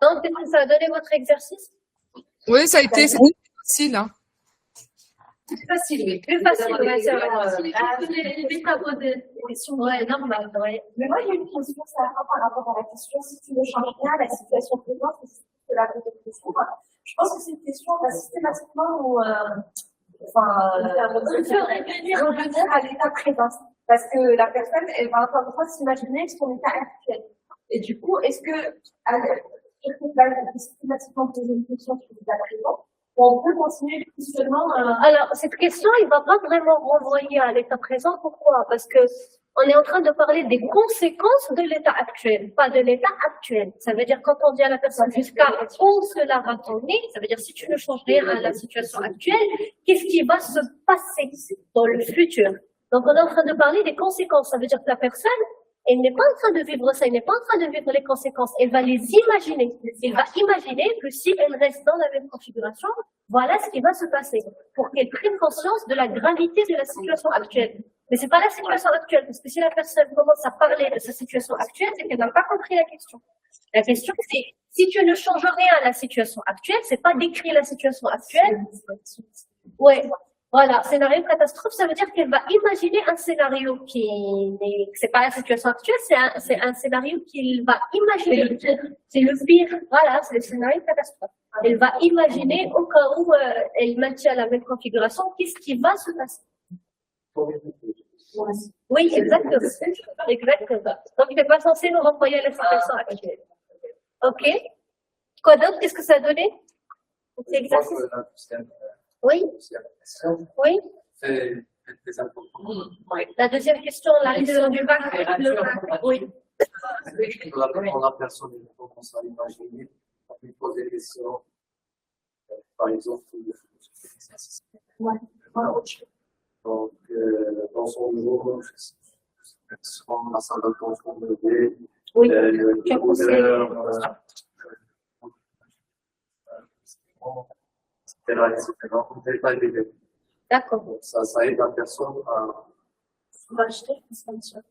Donc, est-ce que ça a donné votre exercice? Oui, ça a été c'est facile. Hein. C'est facile, oui. Plus facile, ouais, c'est vrai. Vite à poser des questions. Ouais, normal, ouais. Mais moi, j'ai une question, ça va par rapport à la question, si tu ne changes rien, la situation présente, c'est juste la question. Je pense que c'est une question, systématiquement, où, revenir à l'état présent. Parce que la personne, elle va encore une fois s'imaginer son état actuel. Et du coup, est-ce que, systématiquement poser une question sur l'état présent, on peut continuer le questionnement. Alors, cette question, il va pas vraiment renvoyer à l'état présent. Pourquoi? Parce que on est en train de parler des conséquences de l'état actuel, pas de l'état actuel. Ça veut dire, quand on dit à la personne jusqu'à où cela va tourner, ça veut dire si tu ne changes rien à la situation actuelle, qu'est-ce qui va se passer dans le futur? Donc, on est en train de parler des conséquences. Ça veut dire que la personne, elle n'est pas en train de vivre ça, elle n'est pas en train de vivre les conséquences. Elle va les imaginer. Elle va imaginer que si elle reste dans la même configuration, voilà ce qui va se passer. Pour qu'elle prenne conscience de la gravité de la situation actuelle. Mais c'est pas la situation actuelle, parce que si la personne commence à parler de sa situation actuelle, c'est qu'elle n'a pas compris la question. La question, c'est, si tu ne changes rien à la situation actuelle, c'est pas décrire la situation actuelle. Ouais. Voilà, scénario catastrophe, ça veut dire qu'elle va imaginer un scénario c'est pas la situation actuelle, c'est un scénario qu'il va imaginer. C'est le pire. Voilà, c'est le scénario catastrophe. Elle va imaginer au cas où elle maintient la même configuration, qu'est-ce qui va se passer. Oui, exactement. Exactement. Donc, il n'est pas censé nous renvoyer à la situation actuelle. Ok. Quoi d'autre? Qu'est-ce que ça a donné? C'est exercice. Oui. Oui. La deuxième question, la question du bac. Oui. Quand la personne commence à imaginer, on peut poser des questions, par exemple, donc, dans son jour, dans la salle d'attention de lever, D'accord. Ça aide la personne à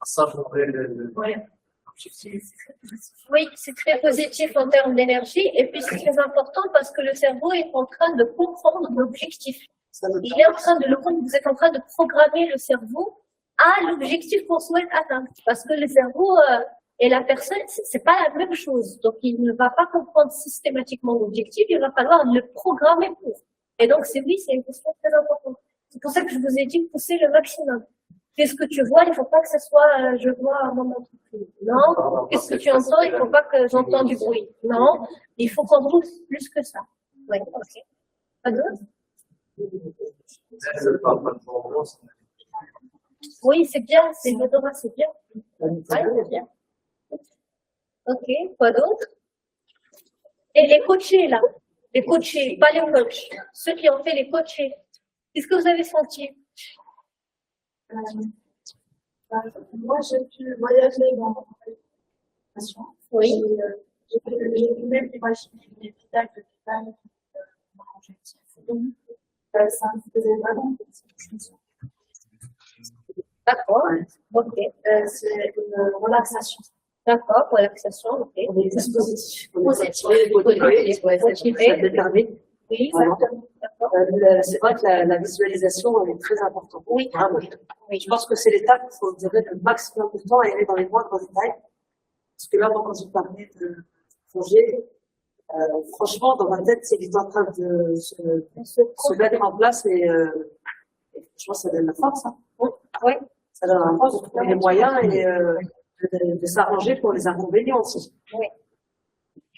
savourer l'objectif. Oui, c'est très positif en termes d'énergie et puis c'est très important parce que le cerveau est en train de comprendre l'objectif. Il est en train de vous êtes en train de programmer le cerveau à l'objectif qu'on souhaite atteindre. Parce que le cerveau et la personne, c'est pas la même chose. Donc, il ne va pas comprendre systématiquement l'objectif, il va falloir le programmer pour. Et donc, c'est une question très importante. C'est pour ça que je vous ai dit pousser le maximum. Qu'est-ce que tu vois? Il ne faut pas que ce soit je vois mon entreprise. Non. Qu'est-ce que tu entends? Il ne faut pas que j'entends du bruit. Non. Il faut qu'on bouge plus que ça. Oui, ok. Pas d'autre? Oui, c'est bien, c'est l'odorat, c'est bien. Ouais, c'est bien. Ok, quoi d'autre? Et les coachés, là. Les coachés, pas les coachs. Ceux qui ont fait les coachés. Qu'est-ce que vous avez senti? Moi, j'ai pu voyager dans mon formation. Oui. J'ai pu même imaginer des visages de femmes ça me faisait vraiment quelque chose. D'accord. Ok. C'est une relaxation. D'accord, relaxation, ok. On est dispositif. Motivé. Ça détermine. Oui, exactement. C'est vrai que la visualisation, elle est très importante. Oui. Vraiment. Oui. Je pense que c'est l'étape qu'il faut durer le maximum de temps et aller dans les moindres détails. Parce que là, moi, quand je parlais de projet, franchement, dans ma tête, c'est qu'il est en train de se mettre en place et franchement, ça donne la force. Hein. Oui. Ça donne la force de trouver les moyens et de s'arranger pour les inconvénients aussi. Oui.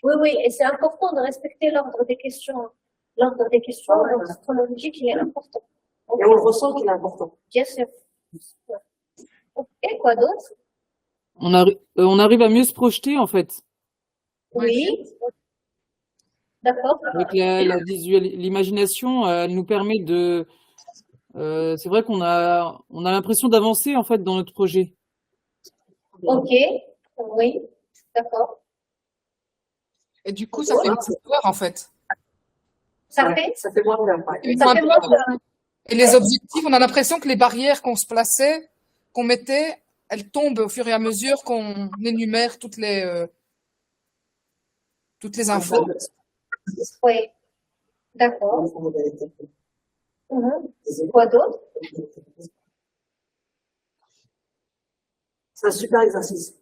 Oui, et c'est important de respecter l'ordre des questions. L'ordre des questions, l'ordre chronologique, il est important. Et on le ressent qu'il est important. Bien sûr. Ok, quoi d'autre? On arrive à mieux se projeter, en fait. Oui. D'accord. Avec l'imagination, elle nous permet de. C'est vrai qu'on a l'impression d'avancer, en fait, dans notre projet. Ok. Oui. D'accord. Et du coup, ça fait moins peur, en fait. Ça fait moins peur. Ça fait moins peur. Et les objectifs, on a l'impression que les barrières qu'on se plaçait, qu'on mettait, elles tombent au fur et à mesure qu'on énumère toutes les toutes les infos. Oui, d'accord. Quoi d'autre? C'est un super exercice.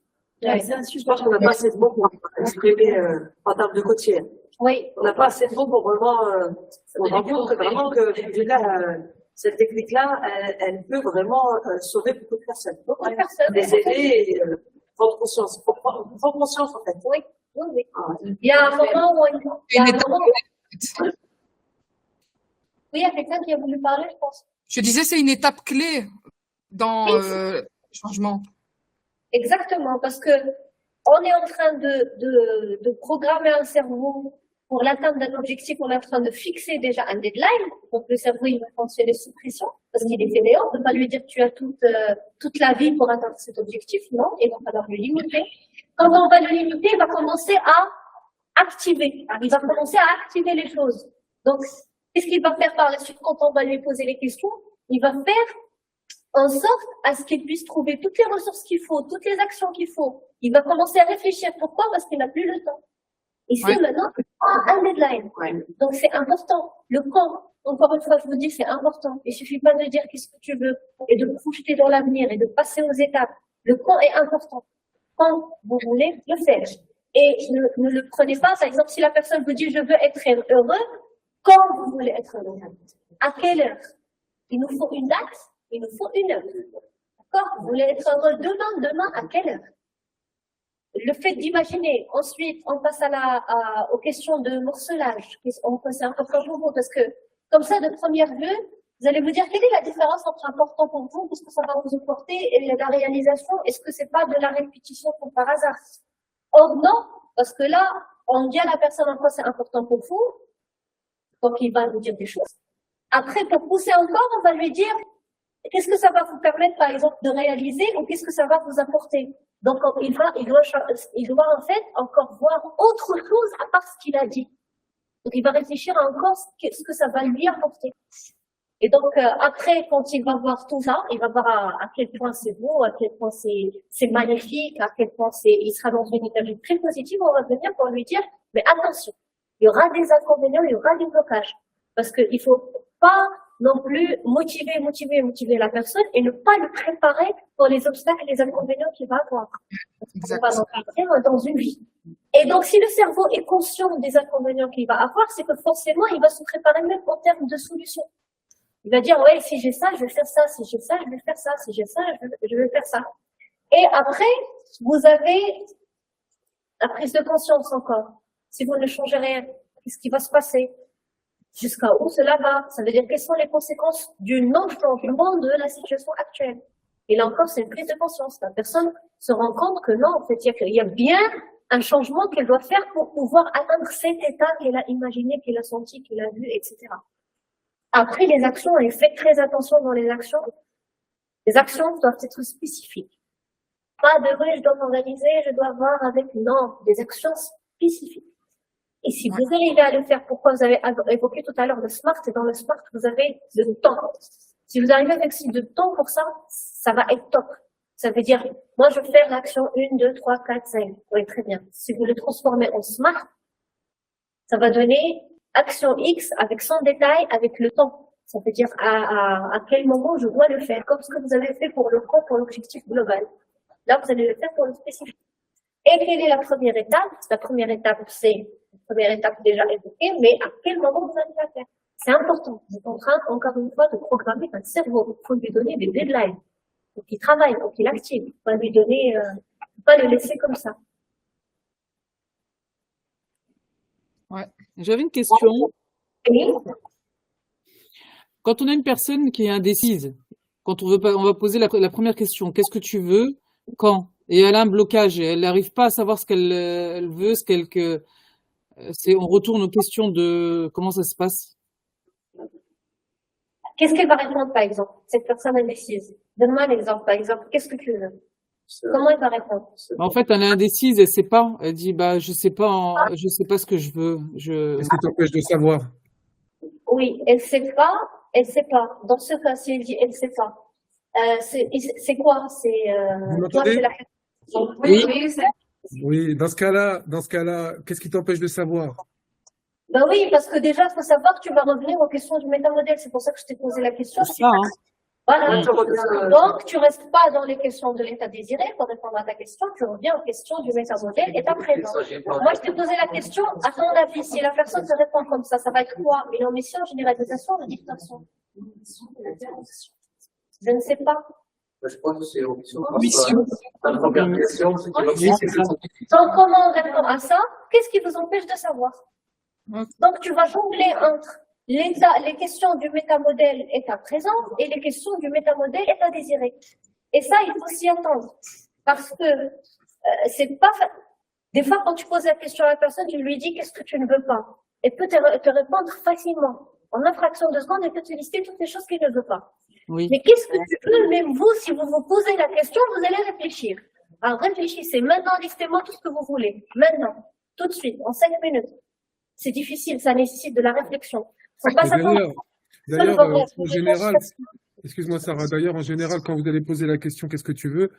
Ouais. Je pense qu'on n'a pas assez de mots pour exprimer en termes de côtier. Oui. On n'a pas assez de mots pour vraiment on rend compte vraiment que cette technique-là, elle peut vraiment sauver beaucoup de personnes. Beaucoup de personnes. Les aider et prendre conscience. Prendre conscience, en fait. Oui, oui, oui. Il y a un moment où oui, il y a quelqu'un qui a voulu parler, je pense. Je disais, c'est une étape clé dans le changement. Exactement, parce que on est en train de programmer un cerveau pour l'atteinte d'un objectif, on est en train de fixer déjà un deadline. Donc le cerveau, il va fonctionner sous pression parce qu'il est fainéant. On ne peut pas lui dire tu as toute la vie pour atteindre cet objectif. Non, il va falloir le limiter. Quand on va le limiter, il va commencer à activer. Il va commencer à activer les choses. Donc, qu'est-ce qu'il va faire par la suite quand on va lui poser les questions? Il va faire en sorte à ce qu'il puisse trouver toutes les ressources qu'il faut, toutes les actions qu'il faut. Il va commencer à réfléchir. Pourquoi? Parce qu'il n'a plus le temps. Et c'est maintenant un deadline. Donc c'est important. Le quand, encore une fois, je vous dis, c'est important. Il suffit pas de dire qu'est-ce que tu veux et de projeter dans l'avenir et de passer aux étapes. Le quand est important. Quand vous voulez le faire. Et ne le prenez pas, par exemple, si la personne vous dit je veux être heureux, quand vous voulez être heureux? À quelle heure? Il nous faut une date, il nous faut une heure. D'accord? Vous voulez être heureux demain, à quelle heure? Le fait d'imaginer, ensuite, on passe aux questions de morcelage. C'est important pour vous parce que, comme ça, de première vue, vous allez vous dire quelle est la différence entre important pour vous, qu'est-ce que ça va vous apporter, et la réalisation, est-ce que c'est pas de la répétition comme par hasard? Or, non, parce que là, on dit à la personne en quoi c'est important pour vous, donc il va vous dire des choses. Après, pour pousser encore, on va lui dire qu'est-ce que ça va vous permettre, par exemple, de réaliser ou qu'est-ce que ça va vous apporter. Donc, il doit en fait encore voir autre chose à part ce qu'il a dit. Donc, il va réfléchir à encore ce que ça va lui apporter. Et donc, après, quand il va voir tout ça, il va voir à quel point c'est beau, à quel point c'est magnifique, à quel point il sera dans une énergie très positive. On va venir pour lui dire, mais attention, il y aura des inconvénients, il y aura des blocages. Parce qu'il faut pas non plus motiver la personne et ne pas le préparer pour les obstacles et les inconvénients qu'il va avoir. On va en partir dans une vie. Et donc, si le cerveau est conscient des inconvénients qu'il va avoir, c'est que forcément, il va se préparer même en termes de solutions. Il va dire, ouais, si j'ai ça, je vais faire ça. Si j'ai ça, je vais faire ça. Si j'ai ça, je vais faire ça. Et après, vous avez la prise de conscience encore. Si vous ne changez rien, qu'est-ce qui va se passer? Jusqu'à où cela va? Ça veut dire quelles sont les conséquences du non-changement de la situation actuelle. Et là encore, c'est une prise de conscience. La personne se rend compte que non, en fait, il y a bien un changement qu'elle doit faire pour pouvoir atteindre cet état qu'elle a imaginé, qu'elle a senti, qu'elle a vu, etc. Après, les actions, elle fait très attention dans les actions. Les actions doivent être spécifiques. Pas de oui, je dois m'organiser, je dois voir avec, non, des actions spécifiques. Et si vous arrivez à le faire, pourquoi vous avez évoqué tout à l'heure le SMART, et dans le SMART, vous avez le temps. Si vous arrivez avec de temps pour ça, ça va être top. Ça veut dire, moi, je vais faire l'action 1, 2, 3, 4, 5. Oui, très bien. Si vous le transformez en SMART, ça va donner action X avec son détail, avec le temps. Ça veut dire à quel moment je dois le faire, comme ce que vous avez fait pour le co, pour l'objectif global. Là, vous allez le faire pour le spécifique. Et quelle est la première étape? La première étape, c'est la première étape déjà évoquée, mais à quel moment vous allez la faire? C'est important. Vous êtes en train, encore une fois, de programmer un cerveau. Il faut lui donner des deadlines. Il faut qu'il travaille, il faut qu'il active. Il faut lui donner, pas le laisser comme ça. Ouais. J'avais une question. Oui. Quand on a une personne qui est indécise, quand on va poser la première question, qu'est-ce que tu veux, quand? Et elle a un blocage, elle n'arrive pas à savoir ce qu'elle veut, on retourne aux questions de comment ça se passe. Qu'est-ce qu'elle va répondre, par exemple, cette personne indécise? Donne-moi un exemple, par exemple, qu'est-ce que tu veux? Comment elle va répondre? En fait, elle est indécise, elle sait pas. Elle dit, je sais pas ce que je veux. Qu'est-ce qui t'empêche de savoir? Oui, elle sait pas. Dans ce cas, si elle dit elle sait pas, c'est quoi? Vous m'entendez? Oui, Oui, dans ce cas-là, qu'est-ce qui t'empêche de savoir? Ben oui, parce que déjà, il faut savoir que tu vas revenir aux questions du métamodèle. C'est pour ça que je t'ai posé la question. C'est ça, hein. Voilà. Mm. Donc, tu restes pas dans les questions de l'état désiré pour répondre à ta question. Tu reviens aux questions du métamodèle et ta présent. Moi, je t'ai posé la question, à ton avis, si la personne te répond comme ça va être quoi? Une omission, généralisation ou dictation? Je ne sais pas. Je pense que c'est omission. Omission. La première question, c'est Oui, c'est ça. Donc, comment on répond à ça? Qu'est-ce qui vous empêche de savoir? Donc, tu vas jongler entre les questions du métamodèle état présent et les questions du métamodèle état désiré. Et ça, il faut s'y attendre. Parce que c'est pas des fois, quand tu poses la question à la personne, tu lui dis qu'est-ce que tu ne veux pas. Et peut te répondre facilement. En une fraction de seconde, elle peut te lister toutes les choses qu'il ne veut pas. Oui. Mais qu'est-ce que tu veux, même vous, si vous vous posez la question, vous allez réfléchir. Alors réfléchissez. Maintenant, listez-moi tout ce que vous voulez. Maintenant. Tout de suite. En 5 minutes. C'est difficile. Ça nécessite de la réflexion. Faut pas s'attendre. D'ailleurs, en général, excuse-moi Sarah, d'ailleurs, en général, quand vous allez poser la question, qu'est-ce que tu veux?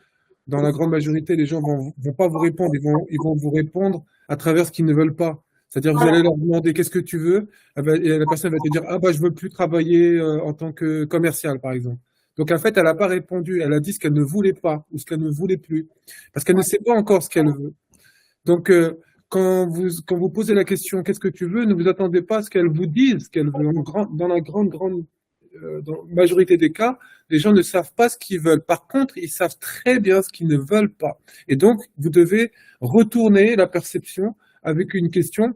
Dans la grande majorité, les gens vont pas vous répondre. Ils vont vous répondre à travers ce qu'ils ne veulent pas. C'est-à-dire, vous allez leur demander qu'est-ce que tu veux, et la personne va te dire, ah bah, je veux plus travailler en tant que commercial, par exemple. Donc, en fait, elle n'a pas répondu. Elle a dit ce qu'elle ne voulait pas ou ce qu'elle ne voulait plus. Parce qu'elle ne sait pas encore ce qu'elle veut. Donc, quand vous posez la question, qu'est-ce que tu veux, ne vous attendez pas à ce qu'elle vous dise ce qu'elle veut. Dans la grande dans la majorité des cas, les gens ne savent pas ce qu'ils veulent. Par contre, ils savent très bien ce qu'ils ne veulent pas. Et donc, vous devez retourner la perception avec une question.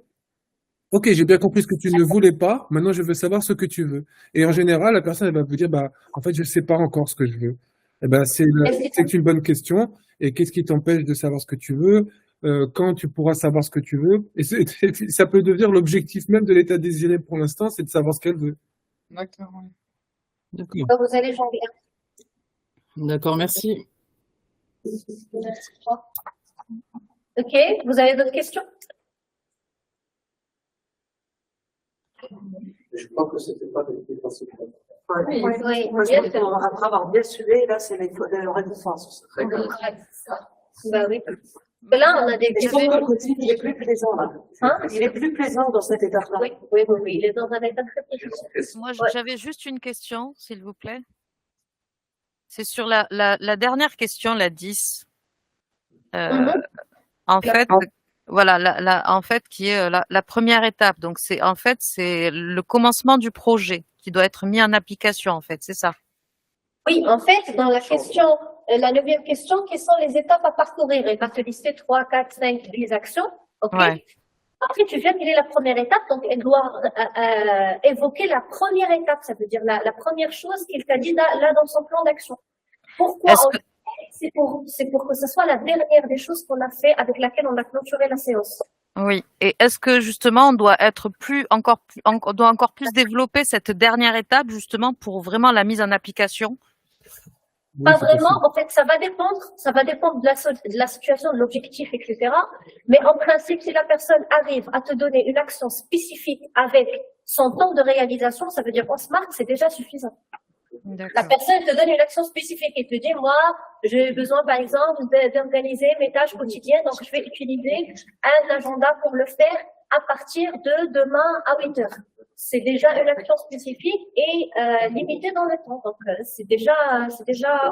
Ok, j'ai bien compris ce que tu ne voulais pas. Maintenant, je veux savoir ce que tu veux. Et en général, la personne elle va vous dire, bah, en fait, je sais pas encore ce que je veux. Eh ben, c'est une bonne question. Et qu'est-ce qui t'empêche de savoir ce que tu veux? Quand tu pourras savoir ce que tu veux? Et ça peut devenir l'objectif même de l'état désiré pour l'instant, c'est de savoir ce qu'elle veut. D'accord. D'accord. Donc, vous allez jongler. D'accord, merci. Ok. Vous avez d'autres questions? Je crois que c'était pas quelque chose. Oui, Oui. après avoir bien suivi, là, c'est les récompenses. Bah oui. Là, on a des Je questions. trouve que le coaching, il est plus plaisant, là. Hein? Il est plus plaisant dans cet état-là. Oui, oui, oui, oui. Il est dans un état très précis. Moi, Ouais. j'avais juste une question, s'il vous plaît. C'est sur la dernière question, la 10. En fait, voilà, en fait, qui est la première étape. Donc, c'est le commencement du projet qui doit être mis en application, en fait, c'est ça. Oui, en fait, dans la question, la 9e question, quelles sont les étapes à parcourir? Elle va te lister 3, 4, 5, 10 actions. OK? Ouais. Après, tu viens, quelle est la première étape? Donc, elle doit évoquer la première étape. Ça veut dire la première chose qu'il t'a dit là dans son plan d'action. Pourquoi? C'est pour que ce soit la dernière des choses qu'on a fait avec laquelle on a clôturé la séance. Oui. Et est-ce que justement on doit on doit encore plus développer cette dernière étape justement pour vraiment la mise en application? Oui, Pas c'est vraiment, possible. en fait, ça va dépendre de la situation, de l'objectif, etc. Mais en principe, si la personne arrive à te donner une action spécifique avec son temps de réalisation, ça veut dire en Smart, c'est déjà suffisant. La personne te donne une action spécifique et te dit, moi, j'ai besoin, par exemple, d'organiser mes tâches quotidiennes, donc je vais utiliser un agenda pour le faire à partir de demain à 8 heures. C'est déjà une action spécifique et limitée dans le temps, donc c'est déjà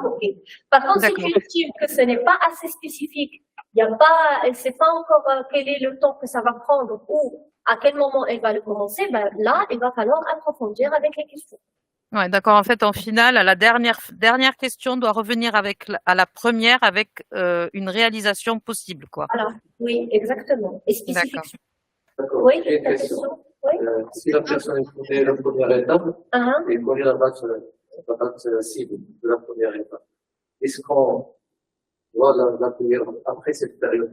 OK. Par contre, si tu estimes que ce n'est pas assez spécifique, elle sait pas encore quel est le temps que ça va prendre ou à quel moment elle va le commencer, ben là, il va falloir approfondir avec les questions. Ouais, d'accord. En fait, en finale, la dernière question doit revenir à la première avec une réalisation possible, quoi. Voilà. Oui, exactement. Et spécifique. D'accord. Oui, J'ai une question. Oui. Si la personne est la première étape, et connaît la date cible de la première étape, est-ce qu'on doit l'accueillir après cette période?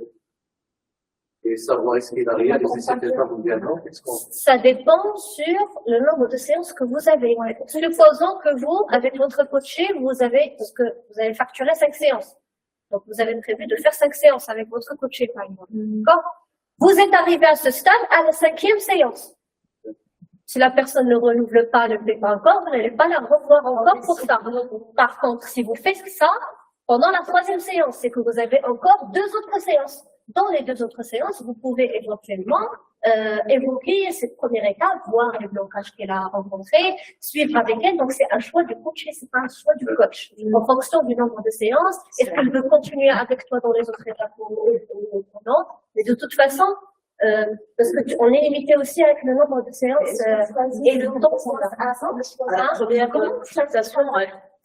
Et savoir est-ce qu'il a réalisé cette étape ou bien non? Ça dépend sur le nombre de séances que vous avez. Supposons que vous, avec votre coaché, parce que vous avez facturé 5 séances. Donc, vous avez prévu de faire 5 séances avec votre coaché, par exemple. D'accord? Vous êtes arrivé à ce stade à la 5e séance. Si la personne ne renouvelle pas, ne fait pas encore, vous n'allez pas la revoir encore pour ça. Par contre, si vous faites ça, pendant la 3e séance, c'est que vous avez encore 2 autres séances. dans les 2 autres séances, vous pouvez éventuellement évoquer cette première étape, voir les blocages qu'elle a rencontrés, suivre avec elle. Donc, c'est un choix du coach, c'est pas un choix du coach. En fonction du nombre de séances, est-ce qu'elle veut continuer avec toi dans les autres étapes ou non? Mais de toute façon, parce que on est limité aussi avec le nombre de séances et le temps qu'on a à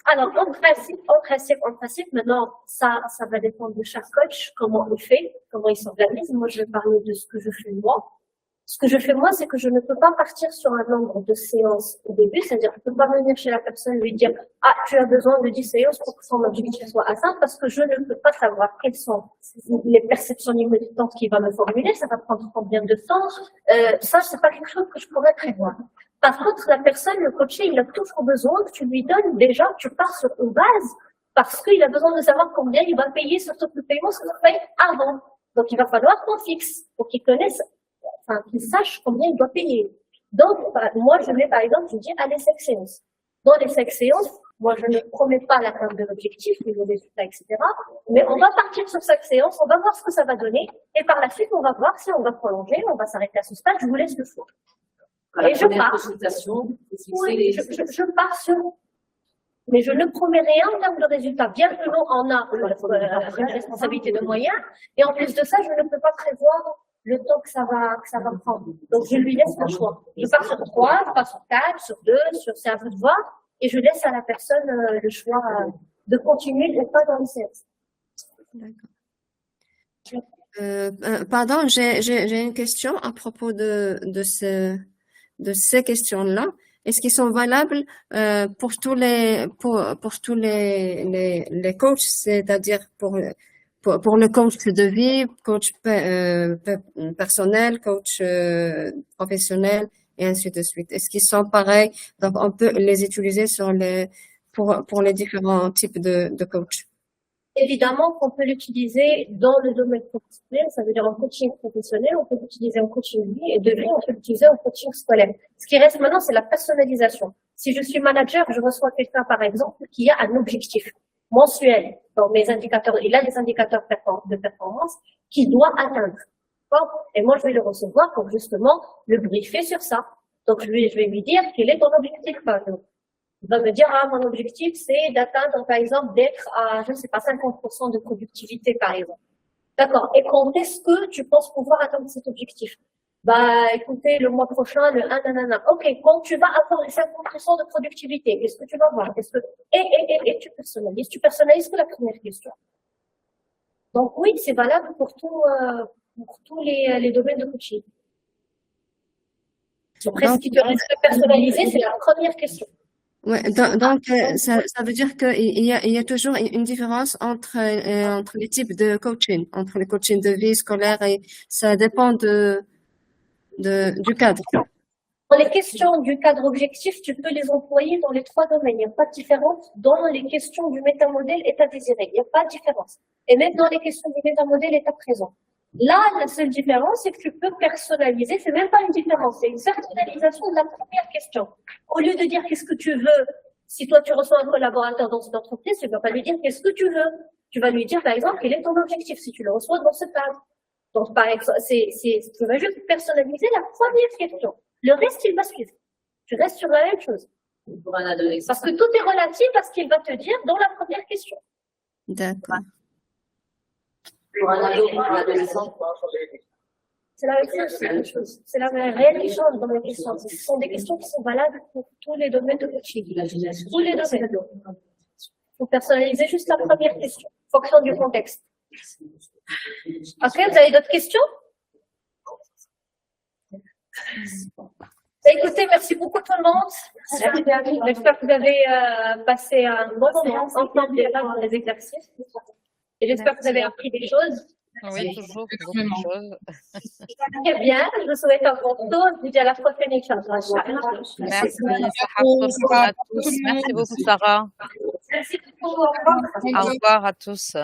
alors, en principe, maintenant, ça va dépendre de chaque coach, comment il fait, comment il s'organise. Moi, je vais parler de ce que je fais moi. Ce que je fais moi, c'est que je ne peux pas partir sur un nombre de séances au début, c'est-à-dire je ne peux pas venir chez la personne et lui dire « Ah, tu as besoin de 10 séances pour que son objectif soit atteint » parce que je ne peux pas savoir quelles sont les perceptions limitantes qu'il va me formuler, ça va prendre combien de temps. Ça, c'est pas quelque chose que je pourrais prévoir. Par contre, la personne, le coaché, il a toujours besoin que tu lui donnes déjà, tu pars sur une base parce qu'il a besoin de savoir combien il va payer sur tout le paiement ce qu'on fait avant. Donc, il va falloir qu'on fixe pour qu'il connaisse, enfin, qu'il sache combien il doit payer. Donc, moi, je mets, par exemple, je dis, allez, 5 séances. Dans les 5 séances, moi, je ne promets pas l'atteinte de l'objectif, les résultats, etc. Mais on va partir sur 5 séances, on va voir ce que ça va donner. Et par la suite, on va voir si on va prolonger, on va s'arrêter à ce stade, je vous laisse le choix. Et je pars. Oui, je pars sur. Mais je ne promets rien en termes de résultats. Bien que nous, on a une responsabilité de moyens. Et en plus de ça, je ne peux pas prévoir le temps que ça va prendre. Donc, je lui laisse le choix. Je pars sur 3, je pars sur 4, sur 2, c'est à vous de voir. Et je laisse à la personne le choix de continuer ou pas dans les séances. D'accord. Pardon, j'ai une question à propos de ces questions-là. Est-ce qu'ils sont valables pour tous les coachs, c'est-à-dire pour le coach de vie, coach personnel, coach professionnel et ainsi de suite? Est-ce qu'ils sont pareils? Donc on peut les utiliser pour les différents types de coachs. Évidemment qu'on peut l'utiliser dans le domaine professionnel, ça veut dire en coaching professionnel, on peut l'utiliser en coaching de vie, et de vie, on peut l'utiliser en coaching scolaire. Ce qui reste maintenant, c'est la personnalisation. Si je suis manager, je reçois quelqu'un, par exemple, qui a un objectif mensuel dans mes indicateurs, il a des indicateurs de performance qu'il doit atteindre. Et moi, je vais le recevoir pour justement le briefer sur ça. Donc, je vais lui dire quel est ton objectif, par exemple. Il va me dire, ah, mon objectif, c'est d'atteindre, par exemple, d'être à, je ne sais pas, 50% de productivité, par exemple. D'accord. Et quand est-ce que tu penses pouvoir atteindre cet objectif? Bah, écoutez, le mois prochain, le 1, nanana. Ok, quand tu vas avoir les 50% de productivité, qu'est-ce que tu vas voir? Et tu personnalises. Tu personnalises que la première question. Donc oui, c'est valable pour tous les domaines de coaching. Après, ce qui te reste personnalisé, c'est la première question. Ouais, donc ça veut dire qu'il y a toujours une différence entre les types de coaching, entre le coaching de vie scolaire, et ça dépend du cadre. Dans les questions du cadre objectif, tu peux les employer dans les 3 domaines. Il n'y a pas de différence dans les questions du métamodèle état désiré. Il n'y a pas de différence. Et même dans les questions du métamodèle état présent. Là, la seule différence, c'est que tu peux personnaliser. C'est même pas une différence, c'est une personnalisation de la première question. Au lieu de dire qu'est-ce que tu veux, si toi tu reçois un collaborateur dans une entreprise, tu vas pas lui dire qu'est-ce que tu veux. Tu vas lui dire, par exemple, quel est ton objectif si tu le reçois dans ce cadre. Donc, par exemple, tu vas juste personnaliser la première question. Le reste, il va suivre. Tu restes sur la même chose. Parce que tout est relatif à ce qu'il va te dire dans la première question. D'accord. Pour un ado, pour un adolescent, c'est la même chose. C'est la même réelle qui change dans les questions. Ce sont des questions qui sont valables pour tous les domaines de coaching. Tous les domaines. Il faut personnaliser juste la première question, en fonction du contexte. Ok, vous avez d'autres questions? Écoutez, merci beaucoup tout le monde. J'espère que vous avez passé un bon moment ensemble dans les exercices. Et j'espère que vous avez appris des choses. Oui, toujours beaucoup de choses. Très bien, je vous souhaite un bon tour. Je vous dis à la prochaine, Inch'Allah. Merci, Sarah, à tous. Merci beaucoup, Sarah. Merci beaucoup. Au revoir. Au revoir à tous.